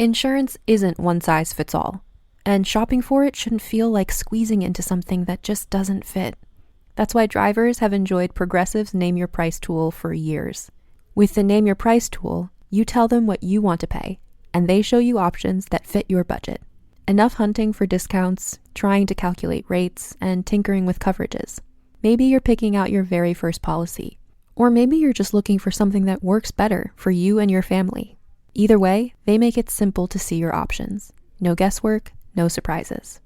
Insurance isn't one size fits all, and shopping for it shouldn't feel like squeezing into something that just doesn't fit. That's why drivers have enjoyed Progressive's Name Your Price tool for years. With the Name Your Price tool, you tell them what you want to pay, and they show you options that fit your budget. Enough hunting for discounts, trying to calculate rates, and tinkering with coverages. Maybe you're picking out your very first policy, or maybe you're just looking for something that works better for you and your family. Either way, they make it simple to see your options. No guesswork, no surprises.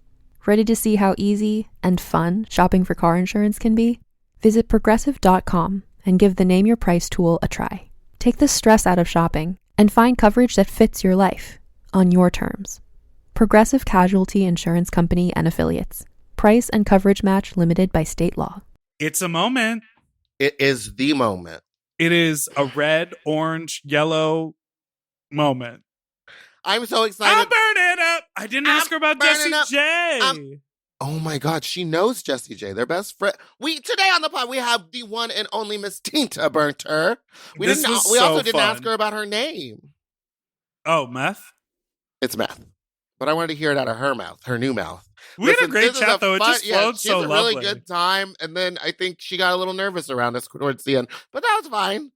Ready to see how easy and fun shopping for car insurance can be? Visit Progressive.com and give the Name Your Price tool a try. Take the stress out of shopping and find coverage that fits your life, on your terms. Progressive Casualty Insurance Company and Affiliates. Price and coverage match limited by state law. It's a moment. It is the moment. It is a red, orange, yellow moment. I'm so excited. I'll burn it up. I didn't ask her about Jessie J. Oh my God, she knows Jessie J. They're best friend. Today on the pod we have the one and only Miss Tinta Burnter. We also didn't ask her about her name. Oh, meth? It's meth. But I wanted to hear it out of her mouth, her new mouth. We had a great chat, though. It just flowed so lovely. She had a really good time, and then I think she got a little nervous around us towards the end. But that was fine.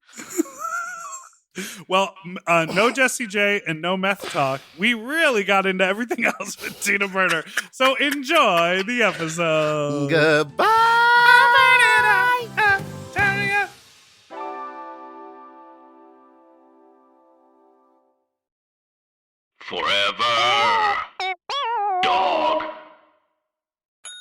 Well, no Jessie J and no meth talk. We really got into everything else with Tina Burner. So enjoy the episode. Goodbye. Turning up. Forever. Dog.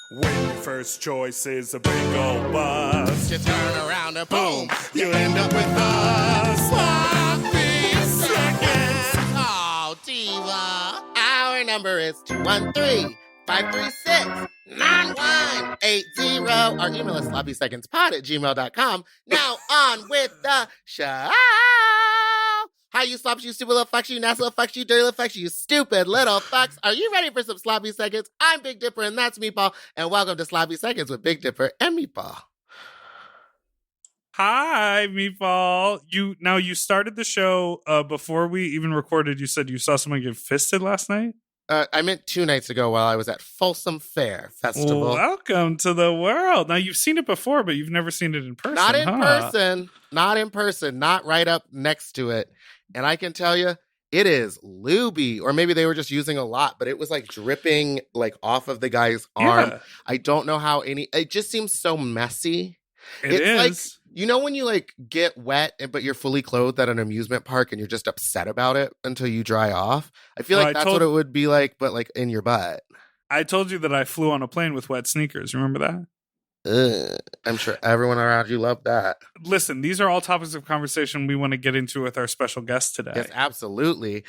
When your first choice is a big old bus, You turn around and boom, you end up with us. Sloppy seconds. Oh, diva. Our number is 213-536-9180. Our email is sloppysecondspod@gmail.com. Now on with the show. Hi, you slops, you stupid little fucks, you nasty little fucks, you dirty little fucks, you stupid little fucks. Are you ready for some sloppy seconds? I'm Big Dipper, and that's Meatball, and welcome to Sloppy Seconds with Big Dipper and Meatball. Hi, Meatball. You started the show before we even recorded. You said you saw someone get fisted last night? I meant 2 nights ago while I was at Folsom Fair Festival. Welcome to the world. Now, you've seen it before, but you've never seen it in person. Not in person. Not in person. Not right up next to it. And I can tell you, it is looby. Or maybe they were just using a lot, but it was like dripping like off of the guy's arm. Yeah. I don't know how it just seems so messy. It's is. Like, you know when you like get wet, but you're fully clothed at an amusement park and you're just upset about it until you dry off? I feel like that's what it would be like, but like in your butt. I told you that I flew on a plane with wet sneakers. Remember that? I'm sure everyone around you loved that. Listen, these are all topics of conversation we want to get into with our special guest today. Yes, absolutely.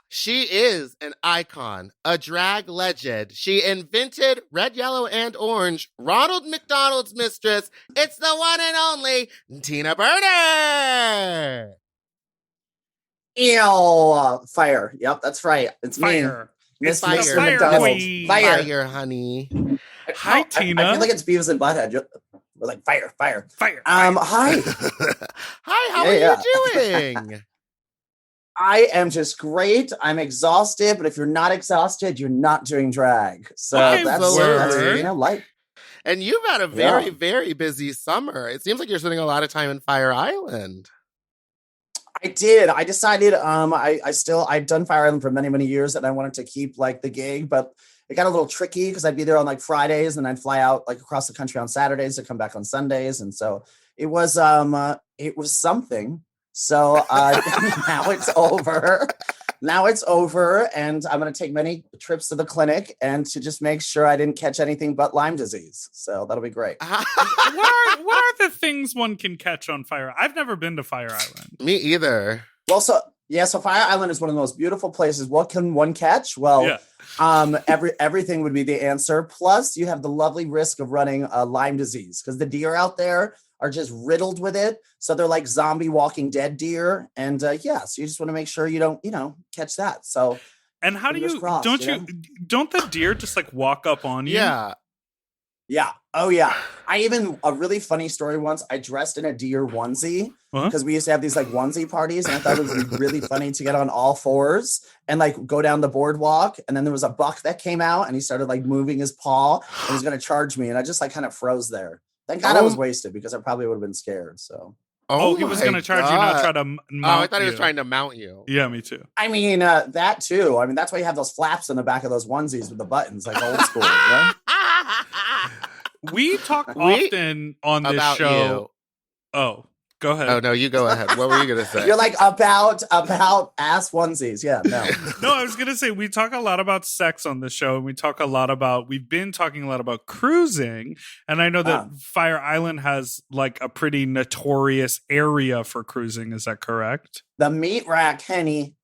She is an icon, a drag legend. She invented red, yellow, and orange, Ronald McDonald's mistress. It's the one and only Tina Burner. Ew, fire. Yep, that's right. It's fire. Me. It's fire. Mr. McDonald's. Fire, honey. Hi, Tina. I feel like it's Beavis and Butthead. We're like, fire. Fire. Hi. Hi, how are you doing? I am just great. I'm exhausted, but if you're not exhausted, you're not doing drag. So that's life. And you've had a very, very busy summer. It seems like you're spending a lot of time in Fire Island. I did. I decided I've done Fire Island for many, many years, and I wanted to keep like the gig, but it got a little tricky because I'd be there on like Fridays and I'd fly out like across the country on Saturdays to come back on Sundays. And so it was something. So now it's over. Now it's over. And I'm going to take many trips to the clinic and to just make sure I didn't catch anything but Lyme disease. So that'll be great. What are the things one can catch on Fire? I've never been to Fire Island. Me either. Well, so Fire Island is one of the most beautiful places. What can one catch? Well, everything would be the answer. Plus, you have the lovely risk of running Lyme disease because the deer out there are just riddled with it. So they're like zombie Walking Dead deer. And so you just want to make sure you don't, catch that. So, and how do you, don't the deer just like walk up on you? Yeah. Yeah. Oh yeah. A really funny story once. I dressed in a deer onesie Huh? because we used to have these like onesie parties, and I thought it would be really funny to get on all fours and like go down the boardwalk. And then there was a buck that came out, and he started like moving his paw, and he was going to charge me, and I just like kind of froze there. Thank God I was wasted because I probably would have been scared. So. Oh, he was going to charge you, not try to mount I thought he was you. trying to mount you. Yeah, me too. I mean, that too. I mean, that's why you have those flaps in the back of those onesies with the buttons, like old school. Yeah? We talk often on this About show. you. Oh, go ahead. Oh no, you go ahead. What were you gonna say? You're like about ass onesies. Yeah, no. No, I was going to say we talk a lot about sex on the show, and we've been talking a lot about cruising. And I know that Fire Island has like a pretty notorious area for cruising. Is that correct? The meat rack, Henny.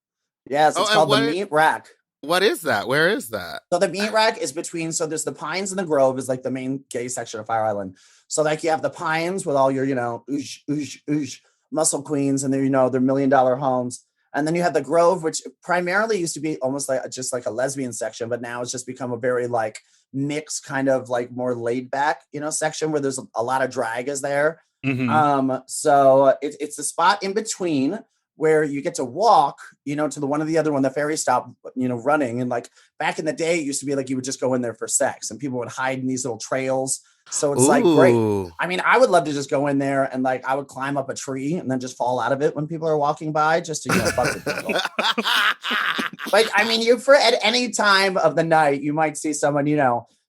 Yes, it's called the meat rack. What is that? Where is that? So the meat rack is between, so there's the Pines and the Grove is like the main gay section of Fire Island. So like you have the Pines with all your, muscle queens, and they're, they're $1 million homes. And then you have the Grove, which primarily used to be almost like just like a lesbian section, but now it's just become a very like mixed kind of like more laid back, section where there's a lot of drag is there. Mm-hmm. So it's the spot in between where you get to walk, to the one or the other when the ferry stopped, running. And like back in the day, it used to be like you would just go in there for sex, and people would hide in these little trails. So it's like great. I mean, I would love to just go in there and like I would climb up a tree and then just fall out of it when people are walking by, just to fuck with people. Like, I mean, at any time of the night, you might see someone,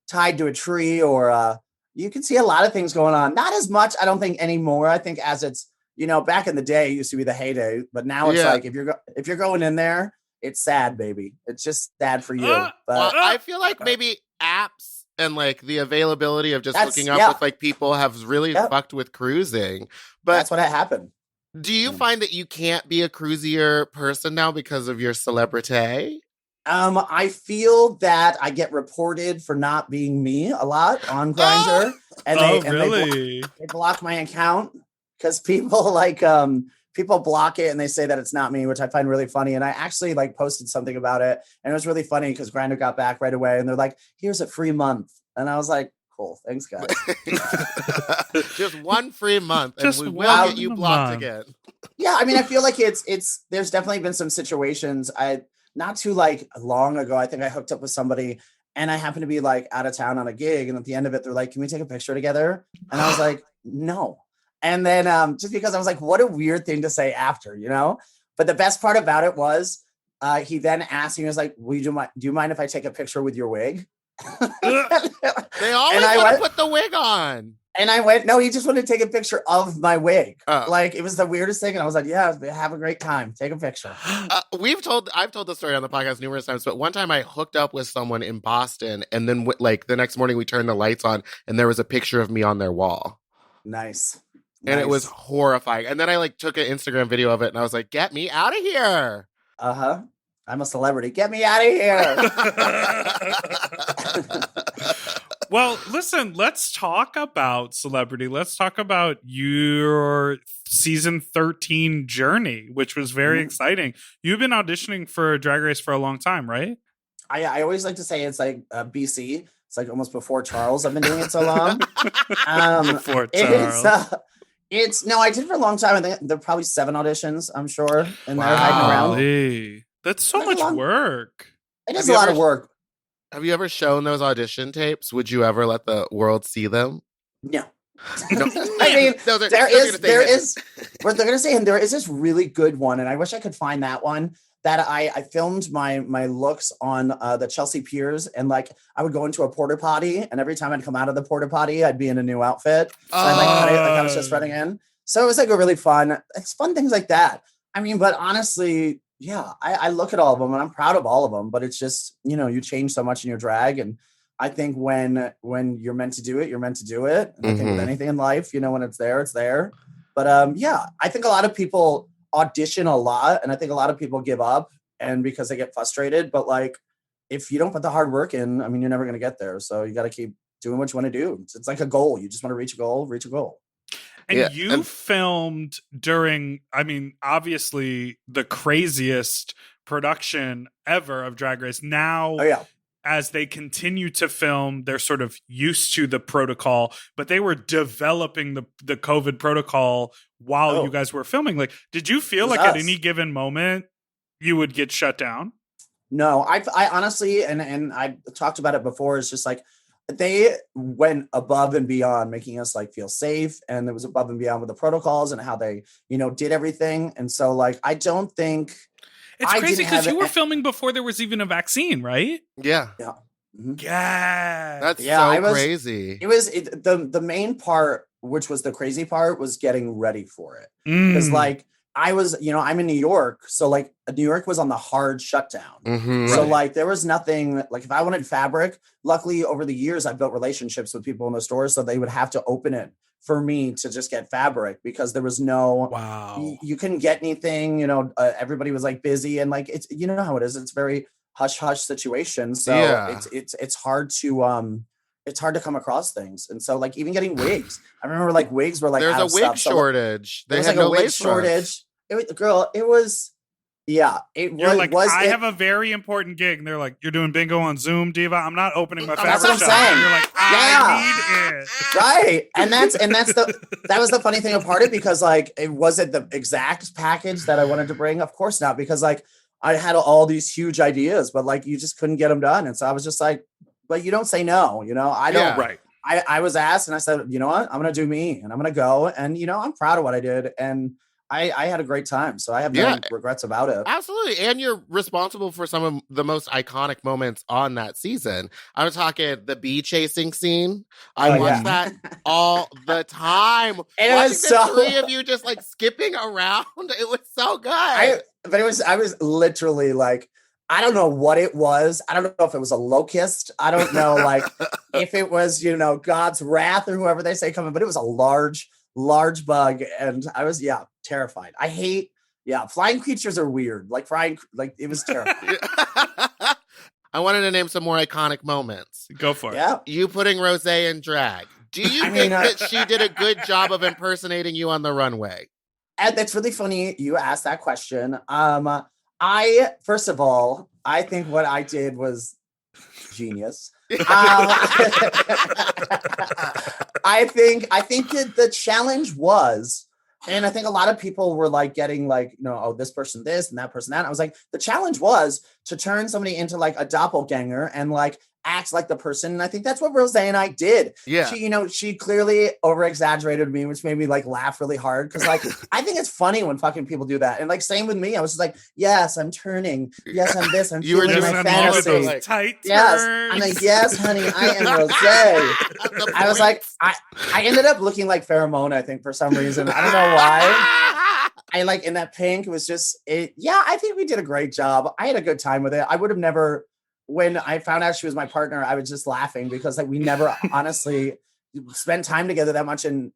tied to a tree, or you can see a lot of things going on. Not as much, I don't think, anymore. I think as it's, back in the day, it used to be the heyday, but now it's like if you're going in there, it's sad, baby. It's just sad for you. But I feel like maybe apps and like the availability of just hooking up with like people have really fucked with cruising. But that's what happened. Do you find that you can't be a cruisier person now because of your celebrity? I feel that I get reported for not being me a lot on Grindr, and they block my account because people people block it and they say that it's not me, which I find really funny. And I actually like posted something about it, and it was really funny because Grindr got back right away, and they're like, "Here's a free month," and I was like, "Cool, thanks, guys." Just one free month, and we will get you blocked again. Yeah, I mean, I feel like it's. There's definitely been some situations. Not too like long ago, I think I hooked up with somebody, and I happened to be like out of town on a gig, and at the end of it, they're like, "Can we take a picture together?" And I was like, "No." And then just because I was like, what a weird thing to say after, But the best part about it was he then asked me, he was like, do you mind if I take a picture with your wig? They always want to put the wig on. And I went, no, he just wanted to take a picture of my wig. Like, it was the weirdest thing. And I was like, yeah, have a great time. Take a picture. I've told the story on the podcast numerous times, but one time I hooked up with someone in Boston, and then like the next morning we turned the lights on, and there was a picture of me on their wall. Nice. And it was horrifying. And then I like took an Instagram video of it, and I was like, get me out of here. Uh-huh. I'm a celebrity. Get me out of here. Well, listen, let's talk about celebrity. Let's talk about your season 13 journey, which was very exciting. You've been auditioning for Drag Race for a long time, right? I always like to say it's like BC. It's like almost before Charles. I've been doing it so long. Before Charles. No, I did for a long time. I think there are probably 7 auditions, I'm sure. And they're hiding around. That's so much work. It is a lot of work. Have you ever shown those audition tapes? Would you ever let the world see them? No. No. I mean, there is what they're going to say, and there is this really good one, and I wish I could find that one. That I filmed my looks on the Chelsea Piers, and like I would go into a porta potty, and every time I'd come out of the porta potty, I'd be in a new outfit. So I was just running in. So it was like a really fun. It's fun things like that. I mean, but honestly, yeah, I look at all of them and I'm proud of all of them. But it's just you change so much in your drag, and I think when you're meant to do it, you're meant to do it. And I think with anything in life, when it's there, it's there. But yeah, I think a lot of people audition a lot, and I think a lot of people give up and because they get frustrated, but like if you don't put the hard work in, I mean, you're never going to get there. So you got to keep doing what you want to do. It's like a goal. You just want to reach a goal. And you filmed during, I mean, obviously the craziest production ever of Drag Race. Now, as they continue to film, they're sort of used to the protocol, but they were developing the COVID protocol while you guys were filming. Like, did you feel like at any given moment you would get shut down? No, I honestly, and I talked about it before, it's just like, they went above and beyond making us like feel safe, and it was above and beyond with the protocols and how they, did everything. And so like, I don't think it's crazy because you were filming before there was even a vaccine, right? Yeah. Yeah. Mm-hmm. Yeah. That's so crazy. It was the main part, which was the crazy part, was getting ready for it. Because like, I was, I'm in New York. So like New York was on the hard shutdown. Mm-hmm, so like there was nothing, like if I wanted fabric, luckily over the years, I built relationships with people in the stores. So they would have to open it for me to just get fabric because there was no, you couldn't get anything, everybody was like busy and like, it's, how it is. It's very hush hush situation. So it's hard to, it's hard to come across things. And so like even getting wigs, I remember like wigs were like, there's a wig shortage. There was like a wig shortage. It was, I have a very important gig. And they're like, you're doing bingo on Zoom, Diva. I'm not opening my fabric shop. That's what I'm saying. And you're like, I need it. Right. And that was the funny thing about it, because like, it wasn't the exact package that I wanted to bring. Of course not, because like I had all these huge ideas, but like, you just couldn't get them done. And so I was just like, but you don't say no, I don't. Yeah. Right. I was asked and I said, you know what, I'm going to do me and I'm going to go. And, I'm proud of what I did. And I had a great time. So I have no regrets about it. Absolutely. And you're responsible for some of the most iconic moments on that season. I was talking the bee chasing scene. I watched that all the time. It was the three of you just like skipping around. It was so good. I was literally like, I don't know what it was. I don't know if it was a locust. I don't know like if it was, God's wrath or whoever they say coming, but it was a large bug. And I was, terrified. I hate, flying creatures are weird. Like it was terrifying. I wanted to name some more iconic moments. Go for it. Yeah. You putting Rosé in drag. Do you think that she did a good job of impersonating you on the runway? And that's really funny you asked that question. First of all, I think what I did was genius. I think that the challenge was, and I think a lot of people were like getting like, this person this and that person that. I was like, the challenge was to turn somebody into like a doppelganger and like act like the person. And I think that's what Rosé and I did. Yeah. She clearly over exaggerated me, which made me like laugh really hard. Cause like, I think it's funny when fucking people do that. And like, same with me. I was just like, yes, I'm turning. Yes, I'm this. I'm feeling my fantasy. Like, tight yes. turns. I'm like, yes, honey, I am Rosé. I was like, I ended up looking like Pheromone, I think, for some reason. I don't know why. I like in that pink, it was just it. Yeah, I think we did a great job. I had a good time with it. I would have never, when I found out she was my partner, I was just laughing because like we never honestly spent time together that much in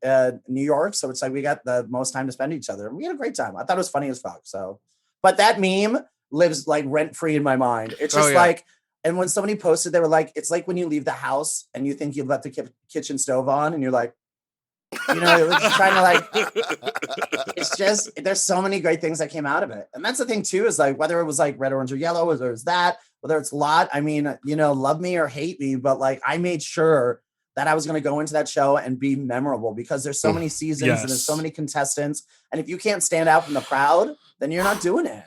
New York. So it's like we got the most time to spend each other. We had a great time. I thought it was funny as fuck. So, but that meme lives like rent free in my mind. It's just like, and when somebody posted, they were like, it's like when you leave the house and you think you've left the kitchen stove on and you're like, it was just trying to like, it's just, there's so many great things that came out of it. And that's the thing too, is like, whether it was like red, orange or yellow, whether it's that, whether it's a lot, I mean, love me or hate me, but like, I made sure that I was going to go into that show and be memorable because there's so many seasons and there's so many contestants. And if you can't stand out from the crowd, then you're not doing it.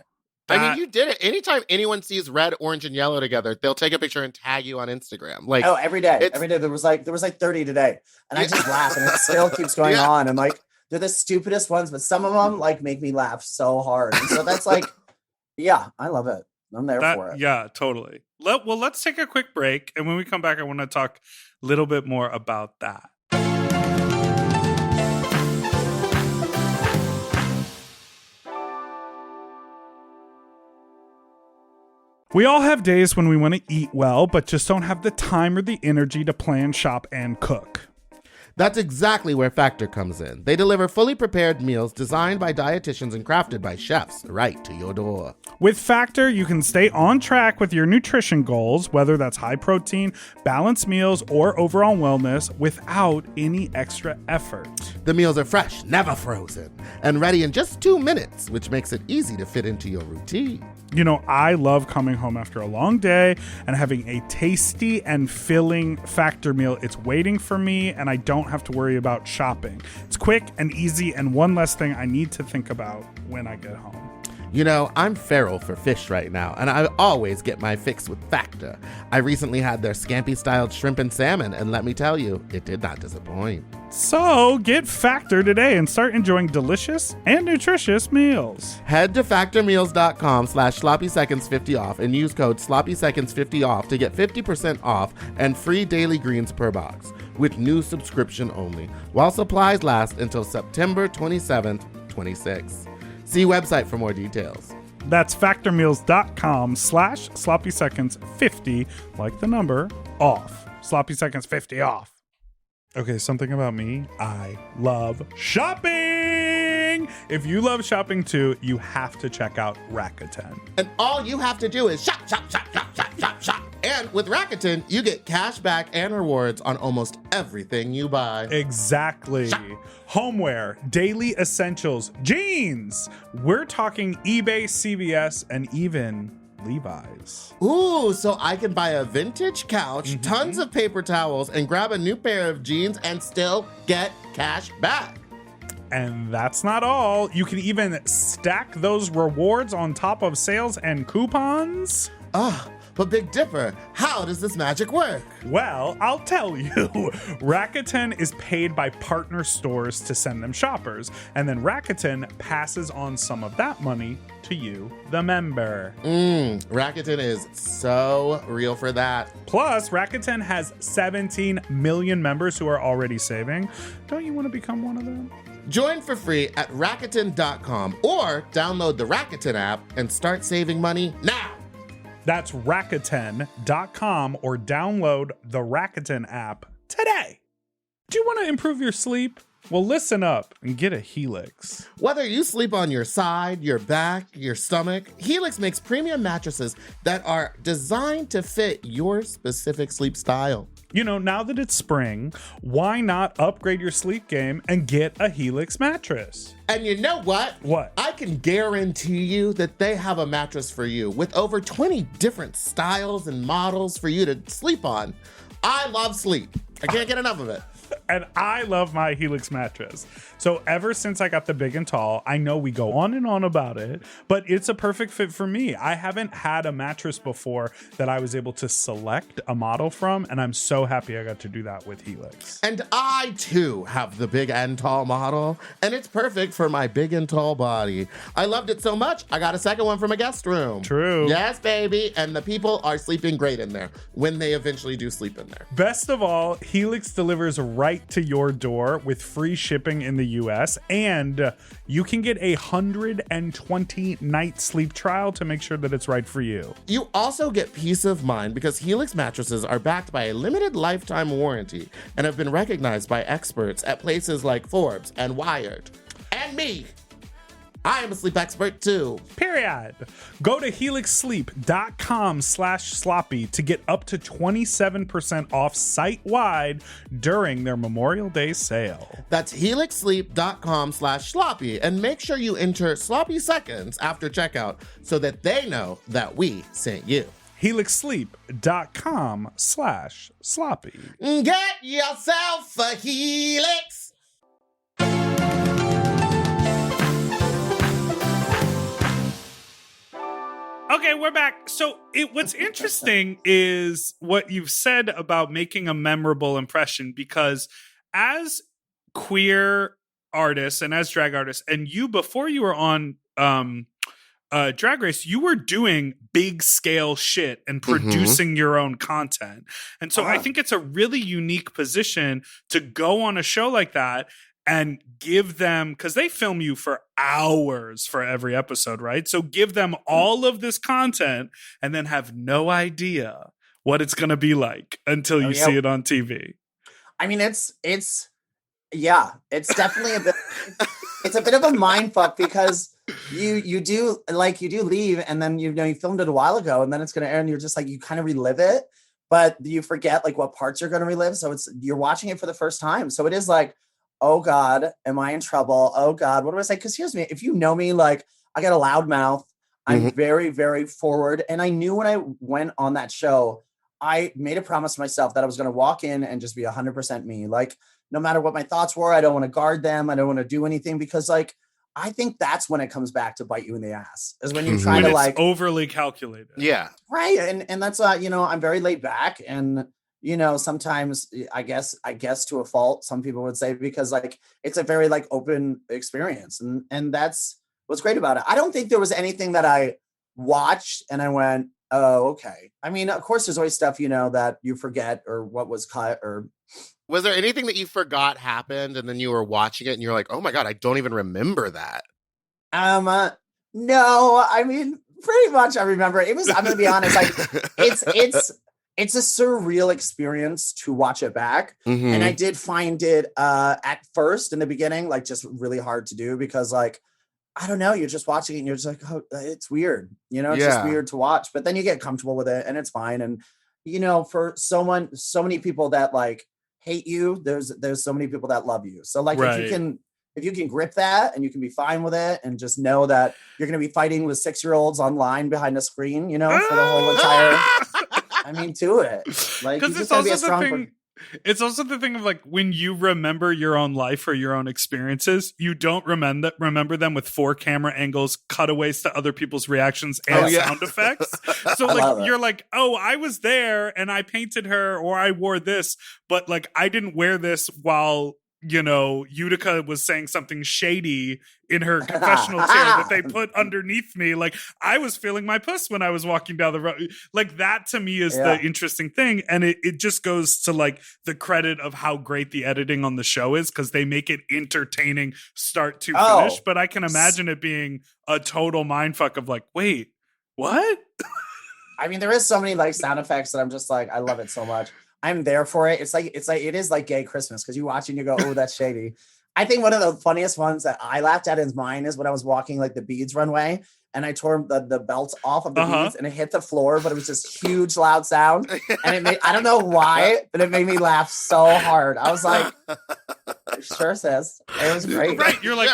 I mean, you did it. Anytime anyone sees red, orange, and yellow together, they'll take a picture and tag you on Instagram. Like, every day. Every day there was like 30 today, and I just laugh, and it still keeps going on. And like, they're the stupidest ones, but some of them like make me laugh so hard. And so that's like, I love it. I'm there for it. Yeah, totally. Let's take a quick break, and when we come back, I want to talk a little bit more about that. We all have days when we want to eat well, but just don't have the time or the energy to plan, shop, and cook. That's exactly where Factor comes in. They deliver fully prepared meals designed by dietitians and crafted by chefs right to your door. With Factor, you can stay on track with your nutrition goals, whether that's high protein, balanced meals, or overall wellness, without any extra effort. The meals are fresh, never frozen, and ready in just 2 minutes, which makes it easy to fit into your routine. You know, I love coming home after a long day and having a tasty and filling Factor meal. It's waiting for me, and I don't have to worry about shopping. It's quick and easy, and one less thing I need to think about when I get home. You know, I'm feral for fish right now, and I always get my fix with Factor. I recently had their scampi-styled shrimp and salmon, and let me tell you, it did not disappoint. So get Factor today and start enjoying delicious and nutritious meals. Head to factormeals.com/sloppyseconds50off and use code sloppyseconds50off to get 50% off and free daily greens per box with new subscription only, while supplies last until September 27th, 26. See website for more details. That's factormeals.com/sloppyseconds50, like the number, off. Sloppy Seconds 50 off. Okay, something about me. I love shopping. If you love shopping too, you have to check out Rakuten. And all you have to do is shop, shop, shop, shop, shop, shop, shop. And with Rakuten, you get cash back and rewards on almost everything you buy. Exactly. Shop. Homeware, daily essentials, jeans. We're talking eBay, CVS, and even Levi's. Ooh, so I can buy a vintage couch, tons of paper towels, and grab a new pair of jeans and still get cash back. And that's not all. You can even stack those rewards on top of sales and coupons. But Big Dipper, how does this magic work? Well, I'll tell you. Rakuten is paid by partner stores to send them shoppers, and then Rakuten passes on some of that money to you, the member. Rakuten is so real for that. Plus, Rakuten has 17 million members who are already saving. Don't you want to become one of them? Join for free at Rakuten.com or download the Rakuten app and start saving money now. That's Rakuten.com or download the Rakuten app today. Do you want to improve your sleep? Well, listen up and get a Helix. Whether you sleep on your side, your back, your stomach, Helix makes premium mattresses that are designed to fit your specific sleep style. You know, now that it's spring, why not upgrade your sleep game and get a Helix mattress? And you know what? What? I can guarantee you that they have a mattress for you with over 20 different styles and models for you to sleep on. I love sleep. I can't get enough of it. And I love my Helix mattress. So ever since I got the big and tall, I know we go on and on about it, but it's a perfect fit for me. I haven't had a mattress before that I was able to select a model from, and I'm so happy I got to do that with Helix. And I, too, have the big and tall model, and it's perfect for my big and tall body. I loved it so much, I got a second one from a guest room. True. Yes, baby. And the people are sleeping great in there when they eventually do sleep in there. Best of all, Helix delivers right to your door with free shipping in the US, and you can get 120-night sleep trial to make sure that it's right for you. You also get peace of mind because Helix mattresses are backed by a limited lifetime warranty and have been recognized by experts at places like Forbes and Wired. And me. I am a sleep expert too. Period. Go to helixsleep.com/sloppy to get up to 27% off site-wide during their Memorial Day sale. That's helixsleep.com/sloppy and make sure you enter sloppy seconds after checkout so that they know that we sent you. helixsleep.com/sloppy. Get yourself a Helix. Okay, we're back. So what's interesting is what you've said about making a memorable impression, because as queer artists and as drag artists, and you, before you were on Drag Race, you were doing big scale shit and producing your own content. And so I think it's a really unique position to go on a show like that and give them, because they film you for hours for every episode, right? So give them all of this content and then have no idea what it's going to be like until you see it on TV. I mean, it's definitely it's a bit of a mind fuck because you do leave and then you filmed it a while ago and then it's going to air and you're just like, you kind of relive it, but you forget like what parts you're going to relive. So you're watching it for the first time. So it is like, oh God, am I in trouble? Oh God, what do I say? Because here's me. If you know me, like I got a loud mouth. I'm very, very forward. And I knew when I went on that show, I made a promise to myself that I was going to walk in and just be 100% me. Like, no matter what my thoughts were, I don't want to guard them. I don't want to do anything because, like, I think that's when it comes back to bite you in the ass, is when you try when to it's like overly calculated. Yeah. Right. And that's you know, I'm very laid back, and you know, sometimes I guess to a fault, some people would say, because like it's a very like open experience, and that's what's great about it. I don't think there was anything that I watched and I went, oh, okay. I mean, of course there's always stuff, you know, that you forget or what was cut or Was there anything that you forgot happened and then you were watching it and you're like, oh my God, I don't even remember that? No, I mean, pretty much I remember. It was, I'm gonna be honest, like it's a surreal experience to watch it back. And I did find it at first in the beginning, like just really hard to do because like, I don't know, you're just watching it and you're just like, oh, it's weird. You know, it's just weird to watch, but then you get comfortable with it and it's fine. And, you know, for so many people that like hate you, there's so many people that love you. So like, if you can grip that and you can be fine with it and just know that you're going to be fighting with 6-year-olds online behind a screen, you know, for the whole entire, I mean, to it. Like, you just gotta be a strong It's also the thing of like when you remember your own life or your own experiences, you don't remember them with 4 camera angles, cutaways to other people's reactions and sound effects. So like you're like, oh, I was there and I painted her or I wore this, but like I didn't wear this while, you know, Utica was saying something shady in her confessional chair that they put underneath me. Like I was feeling my puss when I was walking down the road. Like that to me is the interesting thing. And it just goes to like the credit of how great the editing on the show is, because they make it entertaining start to finish. But I can imagine it being a total mindfuck of like, wait, what? I mean, there is so many like sound effects that I'm just like, I love it so much. I'm there for it. It is like gay Christmas because you watch and you go, oh, that's shady. I think one of the funniest ones that I laughed at is mine is when I was walking like the beads runway and I tore the belt off of the beads and it hit the floor, but it was just huge loud sound. And it made, I don't know why, but it made me laugh so hard. I was like, sure sis. It was great. Right. You're like,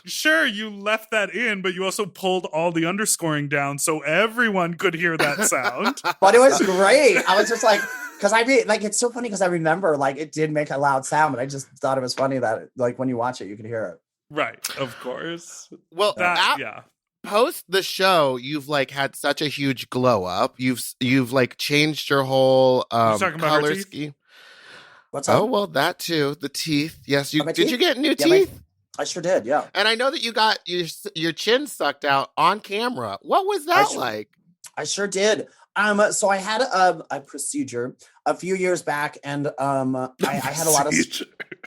sure, you left that in, but you also pulled all the underscoring down so everyone could hear that sound. But it was great. I was just like, because I mean, like, it's so funny because I remember like it did make a loud sound, but I just thought it was funny that like when you watch it, you could hear it. Right. Of course. Well, post the show, you've like had such a huge glow up. You've like changed your whole color scheme. What's up? Oh, well, that too. The teeth. Yes. Did teeth? You get new teeth? I sure did. Yeah. And I know that you got your chin sucked out on camera. What was that like? I sure did. So I had a procedure a few years back, and I had a lot of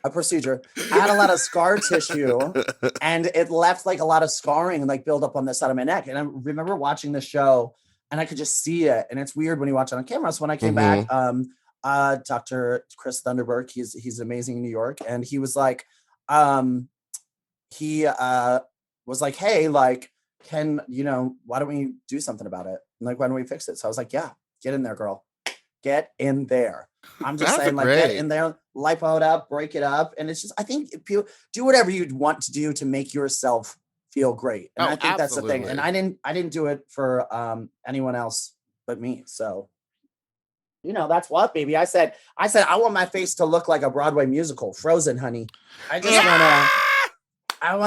a procedure. I had a lot of scar tissue, and it left like a lot of scarring and like build up on the side of my neck. And I remember watching the show, and I could just see it. And it's weird when you watch it on camera. So when I came back, Dr. Chris Thunderberg, he's amazing in New York, and he was like, hey, like, why don't we do something about it? And like, why don't we fix it? So I was like, yeah, get in there, girl. Get in there. I'm just saying, like, get in there, lipo it up, break it up. And it's just, I think people do whatever you'd want to do to make yourself feel great. And I think that's the thing. And I didn't do it for anyone else but me. So, that's what, baby. I said, I want my face to look like a Broadway musical, Frozen, honey. I just I don't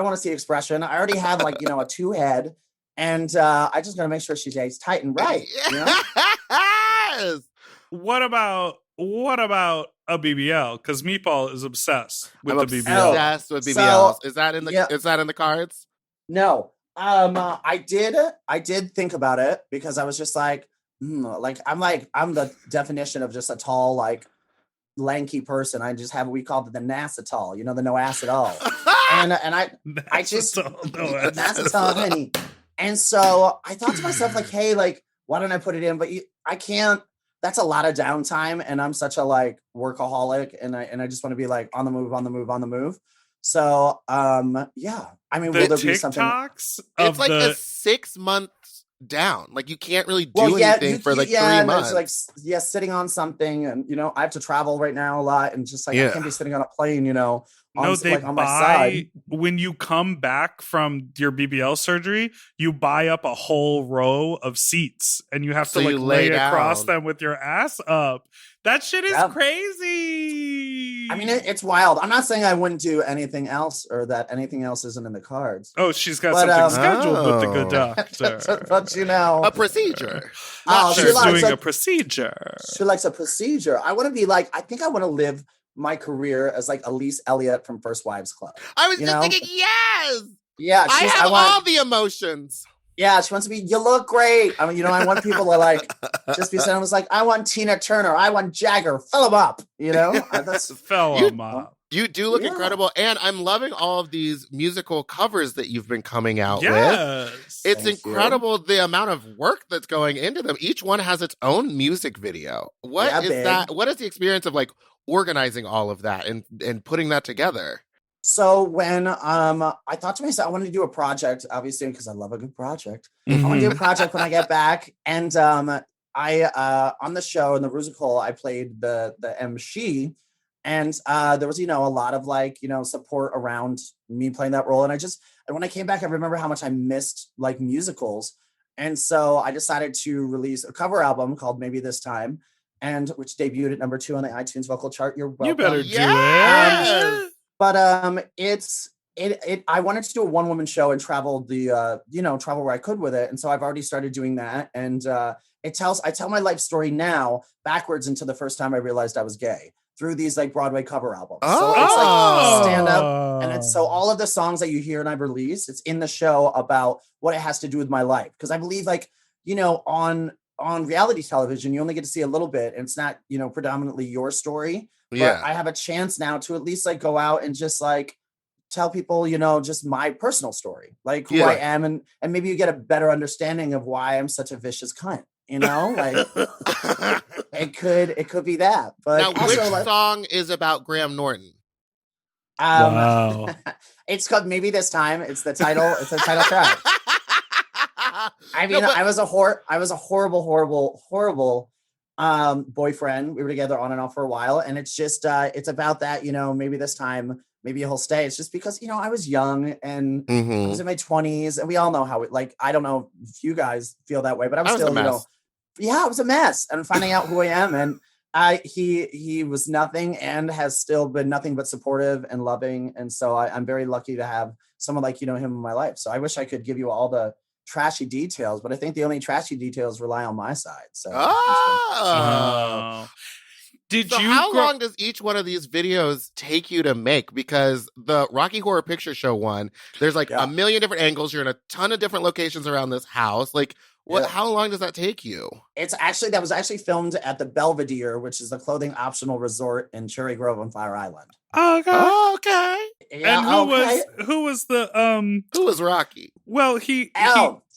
want to see expression. I already have like, a 2 head, and I just got to make sure she stays tight and right. Yes. What about a BBL? Because Meatball is obsessed with the BBL. Obsessed with BBLs. Is that in the cards? No. I did think about it because I was just like, I'm the definition of just a tall, like, lanky person. I just have what we call the NASATol, the no ass at all. And I just NASATol, honey. And so I thought to myself, like, hey, like, why don't I put it in? But I can't. That's a lot of downtime, and I'm such a like workaholic, and I just want to be like on the move. So yeah, I mean, will there be something? It's like a 6 month down. Like you can't really do anything for like 3 months. It's like sitting on something, and I have to travel right now a lot, and just like I can't be sitting on a plane, No, they on my side. when you come back from your BBL surgery, you buy up a whole row of seats and you have to like lay across them with your ass up. That shit is crazy. I mean, it's wild. I'm not saying I wouldn't do anything else or that anything else isn't in the cards. Oh, she's got something scheduled with the good doctor. But a procedure. She's doing a procedure. She likes a procedure. I want to be like, I think I want to live my career as like Elise Elliott from First Wives Club. I was just thinking, yes. Yeah, I have all the emotions. Yeah, she wants to be, you look great. I mean, I want people to like just be saying, I was like, I want Tina Turner, I want Jagger, fill them up, Fill them up. You do look incredible, and I'm loving all of these musical covers that you've been coming out with. It's incredible the amount of work that's going into them. Each one has its own music video. What is that? What is the experience of like organizing all of that and putting that together? So when I thought to myself, I wanted to do a project, obviously, because I love a good project. I want to do a project when I get back. And I on the show in the musical, I played the MC, and there was, a lot of like, support around me playing that role. And when I came back, I remember how much I missed like musicals. And so I decided to release a cover album called Maybe This Time, and which debuted at number 2 on the iTunes vocal chart. You're welcome. You better do it. But I wanted to do a one-woman show and travel travel where I could with it. And so I've already started doing that. And I tell my life story now backwards into the first time I realized I was gay through these like Broadway cover albums. So it's like stand up. And so all of the songs that you hear and I've released, it's in the show about what it has to do with my life. Because I believe like, on reality television, you only get to see a little bit, and it's not, predominantly your story. But I have a chance now to at least like go out and just like tell people, just my personal story, like who I am. And maybe you get a better understanding of why I'm such a vicious cunt, like it could be that. But now, also, which song is about Graham Norton? Wow. It's called Maybe This Time. It's the title. It's the title track. I mean, I was a horrible boyfriend. We were together on and off for a while, and it's just it's about that, maybe this time, maybe he'll stay. It's just because I was young and I was in my 20s, and we all know how it, like, I don't know if you guys feel that way, but I was still I was a mess, and finding out who I am, and he was nothing and has still been nothing but supportive and loving, and so I'm very lucky to have someone like him in my life. So I wish I could give you all the trashy details, but I think the only trashy details rely on my side. So wow. How long does each one of these videos take you to make? Because the Rocky Horror Picture Show one, there's like a million different angles. You're in a ton of different locations around this house. Like, how long does that take you? That was actually filmed at the Belvedere, which is the clothing optional resort in Cherry Grove on Fire Island. Okay. Yeah, and who was Rocky? Well,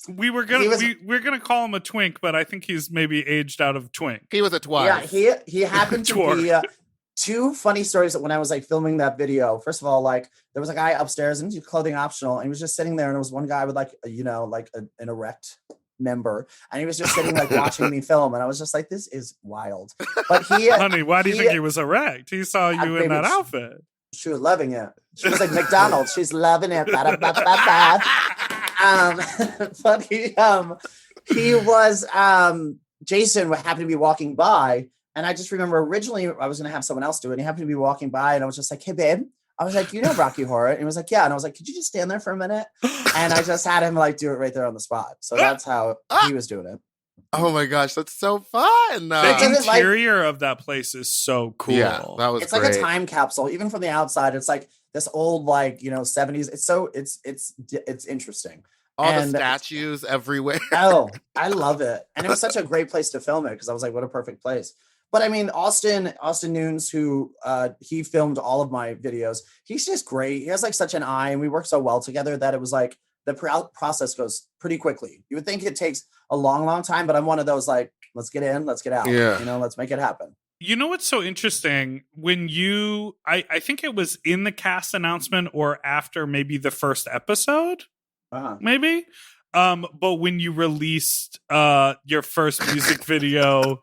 we're gonna call him a twink, but I think he's maybe aged out of twink. He was a twice. Yeah, he happened to be two funny stories that when I was like filming that video. First of all, like there was a guy upstairs and he was clothing optional, and he was just sitting there, and there was one guy with like an erect member, and he was just sitting like watching me film, and I was just like, this is wild. But honey, why do you think he was erect? He saw you in that outfit. She was loving it. She was like McDonald's. She's loving it. But he was Jason happened to be walking by, and I just remember originally I was going to have someone else do it, and he happened to be walking by, and I was just like, hey babe, I was like, Rocky Horror? And he was like, yeah. And I was like, could you just stand there for a minute? And I just had him like do it right there on the spot. So that's how he was doing it. Oh my gosh, that's so fun. The interior of that place is so cool. Yeah, that was It's great. like a time capsule. Even from the outside, it's like this old, like, 70s. It's interesting. All the statues everywhere. Oh, I love it. And it was such a great place to film it, because I was like, what a perfect place. But I mean, Austin Nunes, who he filmed all of my videos, he's just great. He has like such an eye, and we work so well together that it was like the process goes pretty quickly. You would think it takes a long, long time, but I'm one of those like, let's get in, let's get out. Yeah. Let's make it happen. You know what's so interesting? When I think it was in the cast announcement or after maybe the first episode, maybe. But when you released your first music video,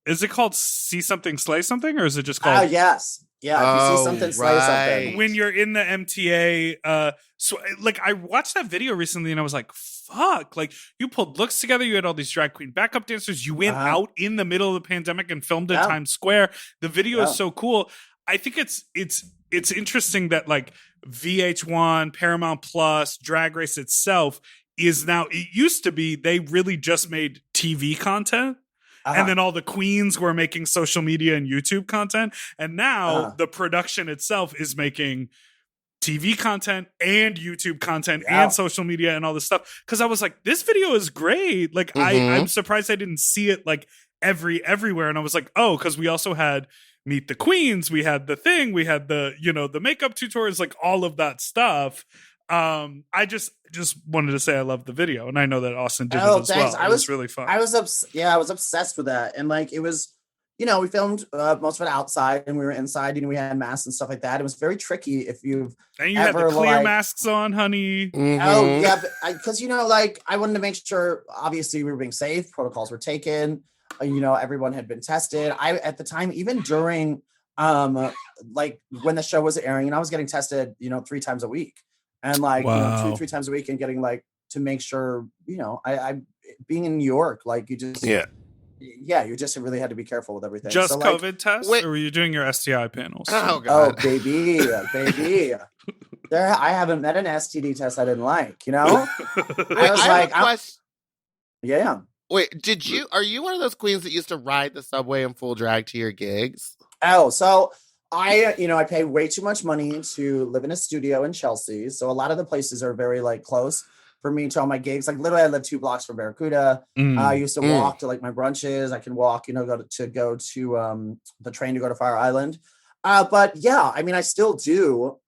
is it called See Something Slay Something, or is it just called yes. Yeah, if you see something, slay something. When you're in the MTA, so like I watched that video recently and I was like, fuck, like you pulled looks together, you had all these drag queen backup dancers, you went out in the middle of the pandemic and filmed in Times Square. The video is so cool. I think it's interesting that like VH1, Paramount Plus, Drag Race itself is now, it used to be they really just made TV content. And then all the queens were making social media and YouTube content. And now the production itself is making TV content and YouTube content and social media and all this stuff. Because I was like, this video is great. Like, I'm surprised I didn't see it like everywhere. And I was like, oh, because we also had Meet the Queens. We had the thing. We had the, the makeup tutorials, like all of that stuff. I just wanted to say I love the video, and I know that Austin did it as well. It was really fun. I was obsessed with that, and like it was, we filmed most of it outside, and we were inside. We had masks and stuff like that. It was very tricky if you've and you had the clear masks on, honey. Oh yeah, because I wanted to make sure. Obviously, we were being safe. Protocols were taken. Everyone had been tested. At the time, even during like when the show was airing, I was getting tested 3 times a week. And like 2-3 times a week, and getting like to make sure I being in New York, like you just you just really had to be careful with everything. Just so, COVID tests, or were you doing your STI panels? Oh god, baby. There, I haven't met an STD test I didn't like. I was like, yeah. Wait, are you one of those queens that used to ride the subway in full drag to your gigs? Oh, so. I pay way too much money to live in a studio in Chelsea. So a lot of the places are very like close for me to all my gigs. Like literally I live 2 blocks from Barracuda. I used to walk to like my brunches. I can walk, go to the train to go to Fire Island. But yeah, I mean, I still do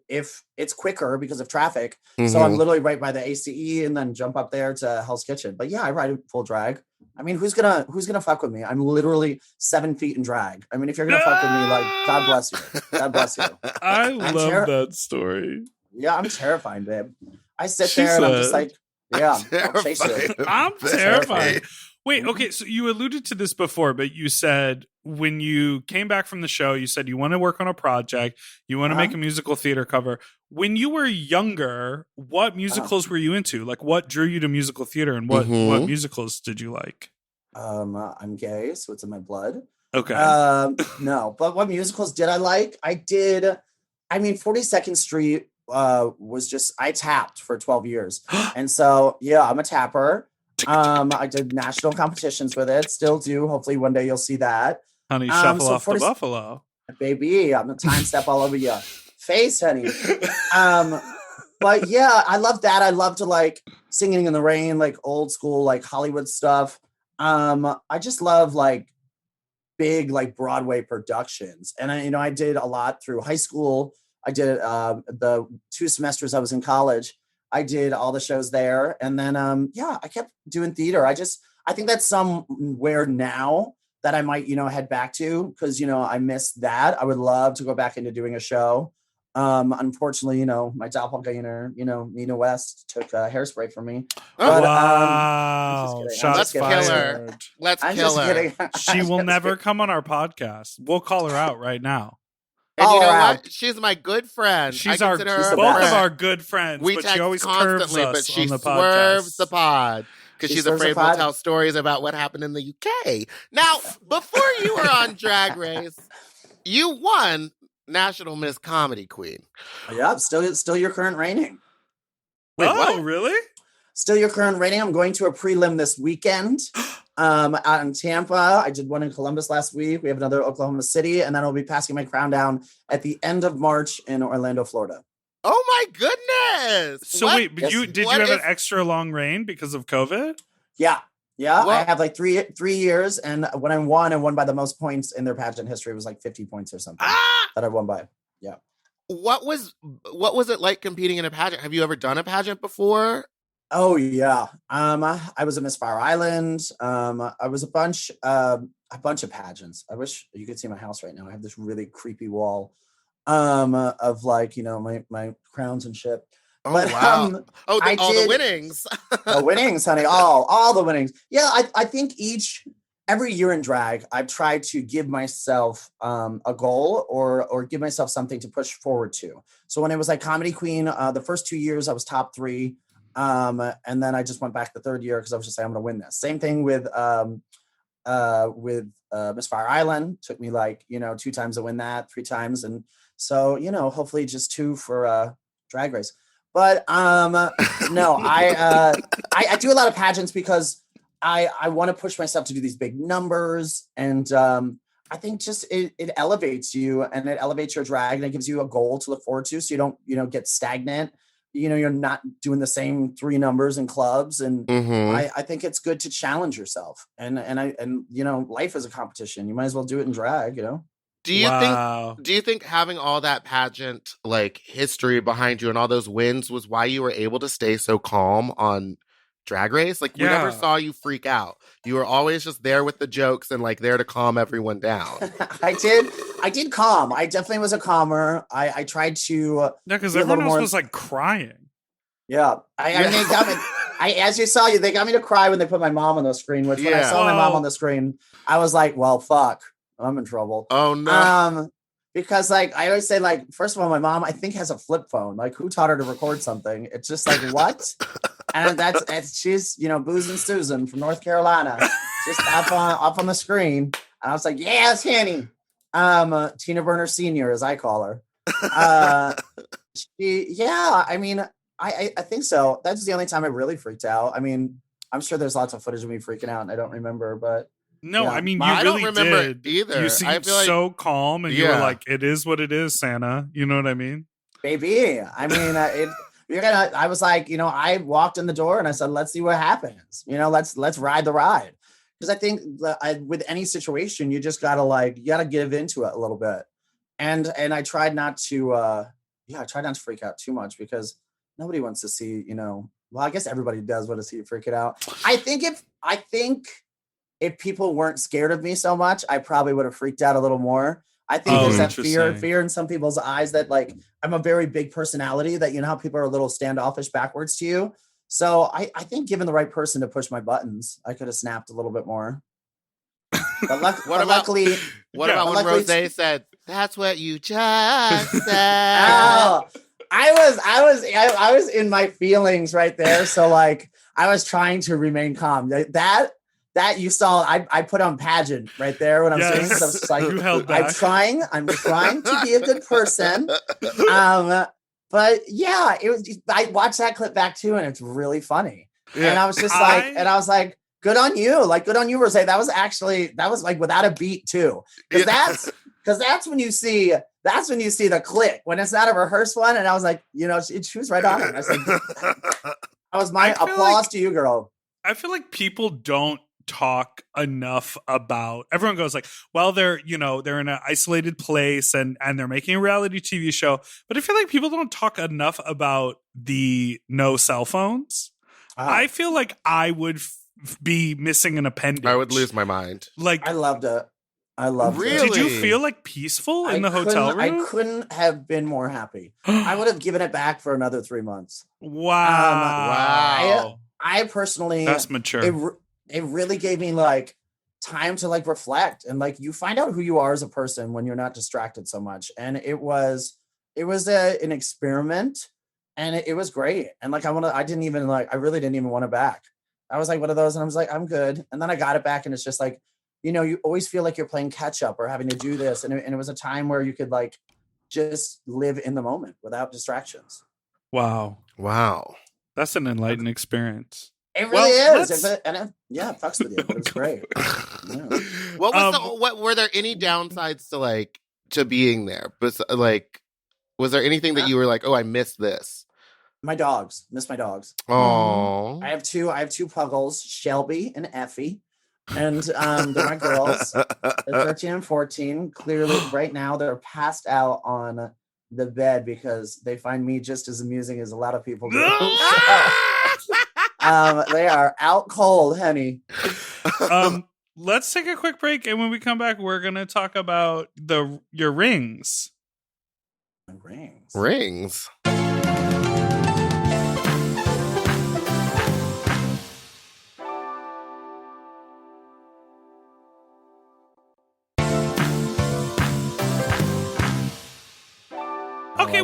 if it's quicker because of traffic. So I'm literally right by the ACE and then jump up there to Hell's Kitchen. But yeah, I ride full drag. I mean, who's gonna fuck with me? I'm literally 7 feet in drag. I mean, if you're gonna fuck with me, like, God bless you. God bless you. I love that story. Yeah, I'm terrified, babe. I sit there and I'm just like, I'll chase you. I'm terrified. Wait, okay, so you alluded to this before, but you said when you came back from the show, you said you want to work on a project, you want to make a musical theater cover. When you were younger, what musicals were you into? Like, what drew you to musical theater, and what musicals did you like? I'm gay, so it's in my blood. Okay. No, but what musicals did I like? 42nd Street was just, I tapped for 12 years. And so, yeah, I'm a tapper. I did national competitions with it, still do. Hopefully one day you'll see that. Honey, shuffle off the buffalo. Baby, I'm a time step all over your face, honey. But yeah, I love that. I love to like Singing in the Rain, like old school, like Hollywood stuff. I just love like big, like Broadway productions. And I did a lot through high school. I did the 2 semesters I was in college. I did all the shows there. And then, I kept doing theater. I think that's somewhere now that I might, head back to because, I miss that. I would love to go back into doing a show. Unfortunately, my doppelganger, Nina West took hairspray from me. But, wow. Let's kill her. Let's kill her. She will never come on our podcast. We'll call her out right now. And you know what? She's my good friend. She's both of our good friends. We but text she always constantly, curves us but she on the swerves podcast. the pod because she's afraid we'll tell stories about what happened in the UK. Now, before you were on Drag Race, you won National Miss Comedy Queen. Yeah, still your current reigning. Wait, what? Really? Still your current reigning. I'm going to a prelim this weekend. Out in Tampa. I did one in Columbus last week. We have another Oklahoma City, and then I'll be passing my crown down at the end of March in Orlando, Florida. Oh my goodness! So wait, but did you have an extra long reign because of COVID? Yeah. I have like three years, and when I won by the most points in their pageant history. It was like 50 points or something that I won by. Yeah. What was it like competing in a pageant? Have you ever done a pageant before? Oh yeah. I was at Miss Fire Island. I was a bunch of pageants. I wish you could see my house right now. I have this really creepy wall of like, my crowns and shit. Oh, But wow. I All the did winnings. the winnings, honey. All the winnings. Yeah, I think every year in drag, I've tried to give myself a goal or give myself something to push forward to. So when it was like Comedy Queen, the first 2 years I was top 3. And then I just went back the third year because I was just like, I'm gonna win this. Same thing with Miss Fire Island. Took me like, 2 times to win that, 3 times. And so, hopefully just 2 for Drag Race. But no, I do a lot of pageants because I want to push myself to do these big numbers. And I think just it elevates you and it elevates your drag and it gives you a goal to look forward to. So you don't, get stagnant. You're not doing the same 3 numbers in clubs. And I think it's good to challenge yourself. And life is a competition. You might as well do it in drag, Do you think having all that pageant like history behind you and all those wins was why you were able to stay so calm on Drag Race? Like we never saw you freak out. You were always just there with the jokes and like there to calm everyone down. I did calm. I definitely was a calmer. I tried to because everyone else was like crying. Yeah. I mean, they got me. As you saw, they got me to cry when they put my mom on the screen, which when I saw my mom on the screen, I was like, well, fuck. I'm in trouble. Oh no. Because like I always say, like, first of all, my mom I think has a flip phone. Like, who taught her to record something? It's just like what? And she's Booze and Susan from North Carolina, just up on the screen. And I was like, yes, Henny. Tina Burner Senior, as I call her. I mean, I think so. That's the only time I really freaked out. I mean, I'm sure there's lots of footage of me freaking out, and I don't remember, but. No, yeah. I mean, you I really don't remember did. either. You seemed so calm, and you were like, "It is what it is, Santa." You know what I mean? Baby, I mean, I was like, I walked in the door and I said, "Let's see what happens." Let's ride the ride. Because I think with any situation, you just gotta give into it a little bit. And I tried not to, I tried not to freak out too much because nobody wants to see, well, I guess everybody does want to see you freak it out. I think if people weren't scared of me so much, I probably would have freaked out a little more. I think there's that fear in some people's eyes that like I'm a very big personality that how people are a little standoffish backwards to you. So I think given the right person to push my buttons, I could have snapped a little bit more. But luckily, what about when Rose said, "That's what you just said"? Oh, I was in my feelings right there. So like I was trying to remain calm. That you saw, I put on pageant right there when I'm saying. So it's like you held back. I'm trying to be a good person. But yeah, I watched that clip back too, and it's really funny. Yeah. And I was just like, good on you, Rose. That was like without a beat too, because that's when you see the click when it's not a rehearsed one. And I was like, she was right on it. I was like, that was my applause to you, girl. I feel like people don't talk enough about. Everyone goes like, well, they're in an isolated place and they're making a reality TV show, but I feel like people don't talk enough about the no cell phones. I feel like I would be missing an appendage. I would lose my mind. Like I loved it. Really? Did you feel like peaceful in the hotel room? I couldn't have been more happy. I would have given it back for another 3 months. Wow. I personally, that's mature. It really gave me like time to like reflect and like you find out who you are as a person when you're not distracted so much. And it was an experiment, and it was great. And like I really didn't even want it back. I was like one of those, and I was like, I'm good. And then I got it back, and it's just like, you always feel like you're playing catch up or having to do this, and it was a time where you could like just live in the moment without distractions. Wow, that's an enlightening experience. It really is. It fucks with you. But it's great. Yeah. What were there any downsides to being there? But like, was there anything that you were like, oh, I missed this? My dogs. Miss my dogs. Oh. I have two puggles, Shelby and Effie. And they're my girls. They're 13 and 14. Clearly, right now, they're passed out on the bed because they find me just as amusing as a lot of people do. They are out cold, honey. Let's take a quick break, and when we come back, we're gonna talk about your rings. Rings.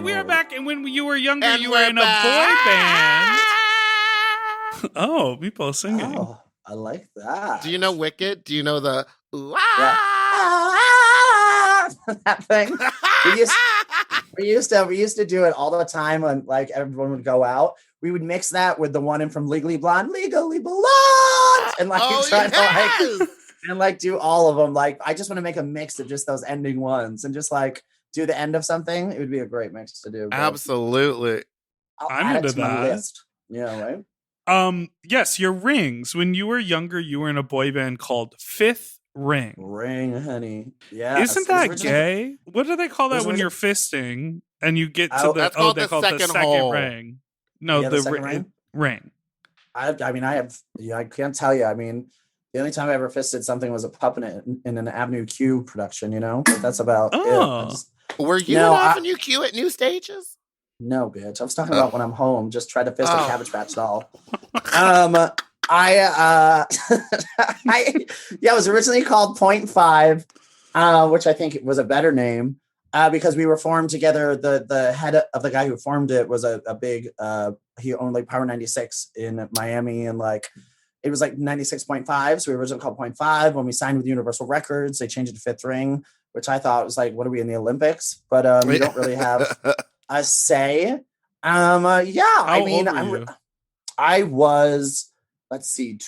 we are back, and when you were younger, And you were we're in a boy back. band. Oh, people singing. Oh, I like that. Do you know Wicked? Do you know the Yeah. That thing? We used to do it all the time when like everyone would go out. We would mix that with the one in from Legally Blonde, Legally Blonde, and like try to like and like do all of them. Like I just want to make a mix of just those ending ones and just like do the end of something. It would be a great mix to do. Absolutely. I'll I'm add into it to my that. list. Yeah, right. Yes, your rings. When you were younger, you were in a boy band called Fifth Ring. Ring, honey. Yeah. Isn't that gay? What do they call that when you're fisting and you get to the That's called the call it the second second hole. ring? No, Yeah, the second ring. Ring. I mean, I can't tell you. I mean, the only time I ever fisted something was a puppet in an Avenue Q production, you know? But that's about it. Were you an Avenue Q at New Stages? No, bitch. I was talking about when I'm home, just try to fist a Cabbage Patch doll. It was originally called Point Five, which I think was a better name because we were formed together. The head of the guy who formed it was a big, he owned like Power 96 in Miami, and like it was like 96.5. So we were originally called Point Five. When we signed with Universal Records, they changed it to Fifth Ring, which I thought was like, what are we in the Olympics? But we don't really have a say. I was, let's see,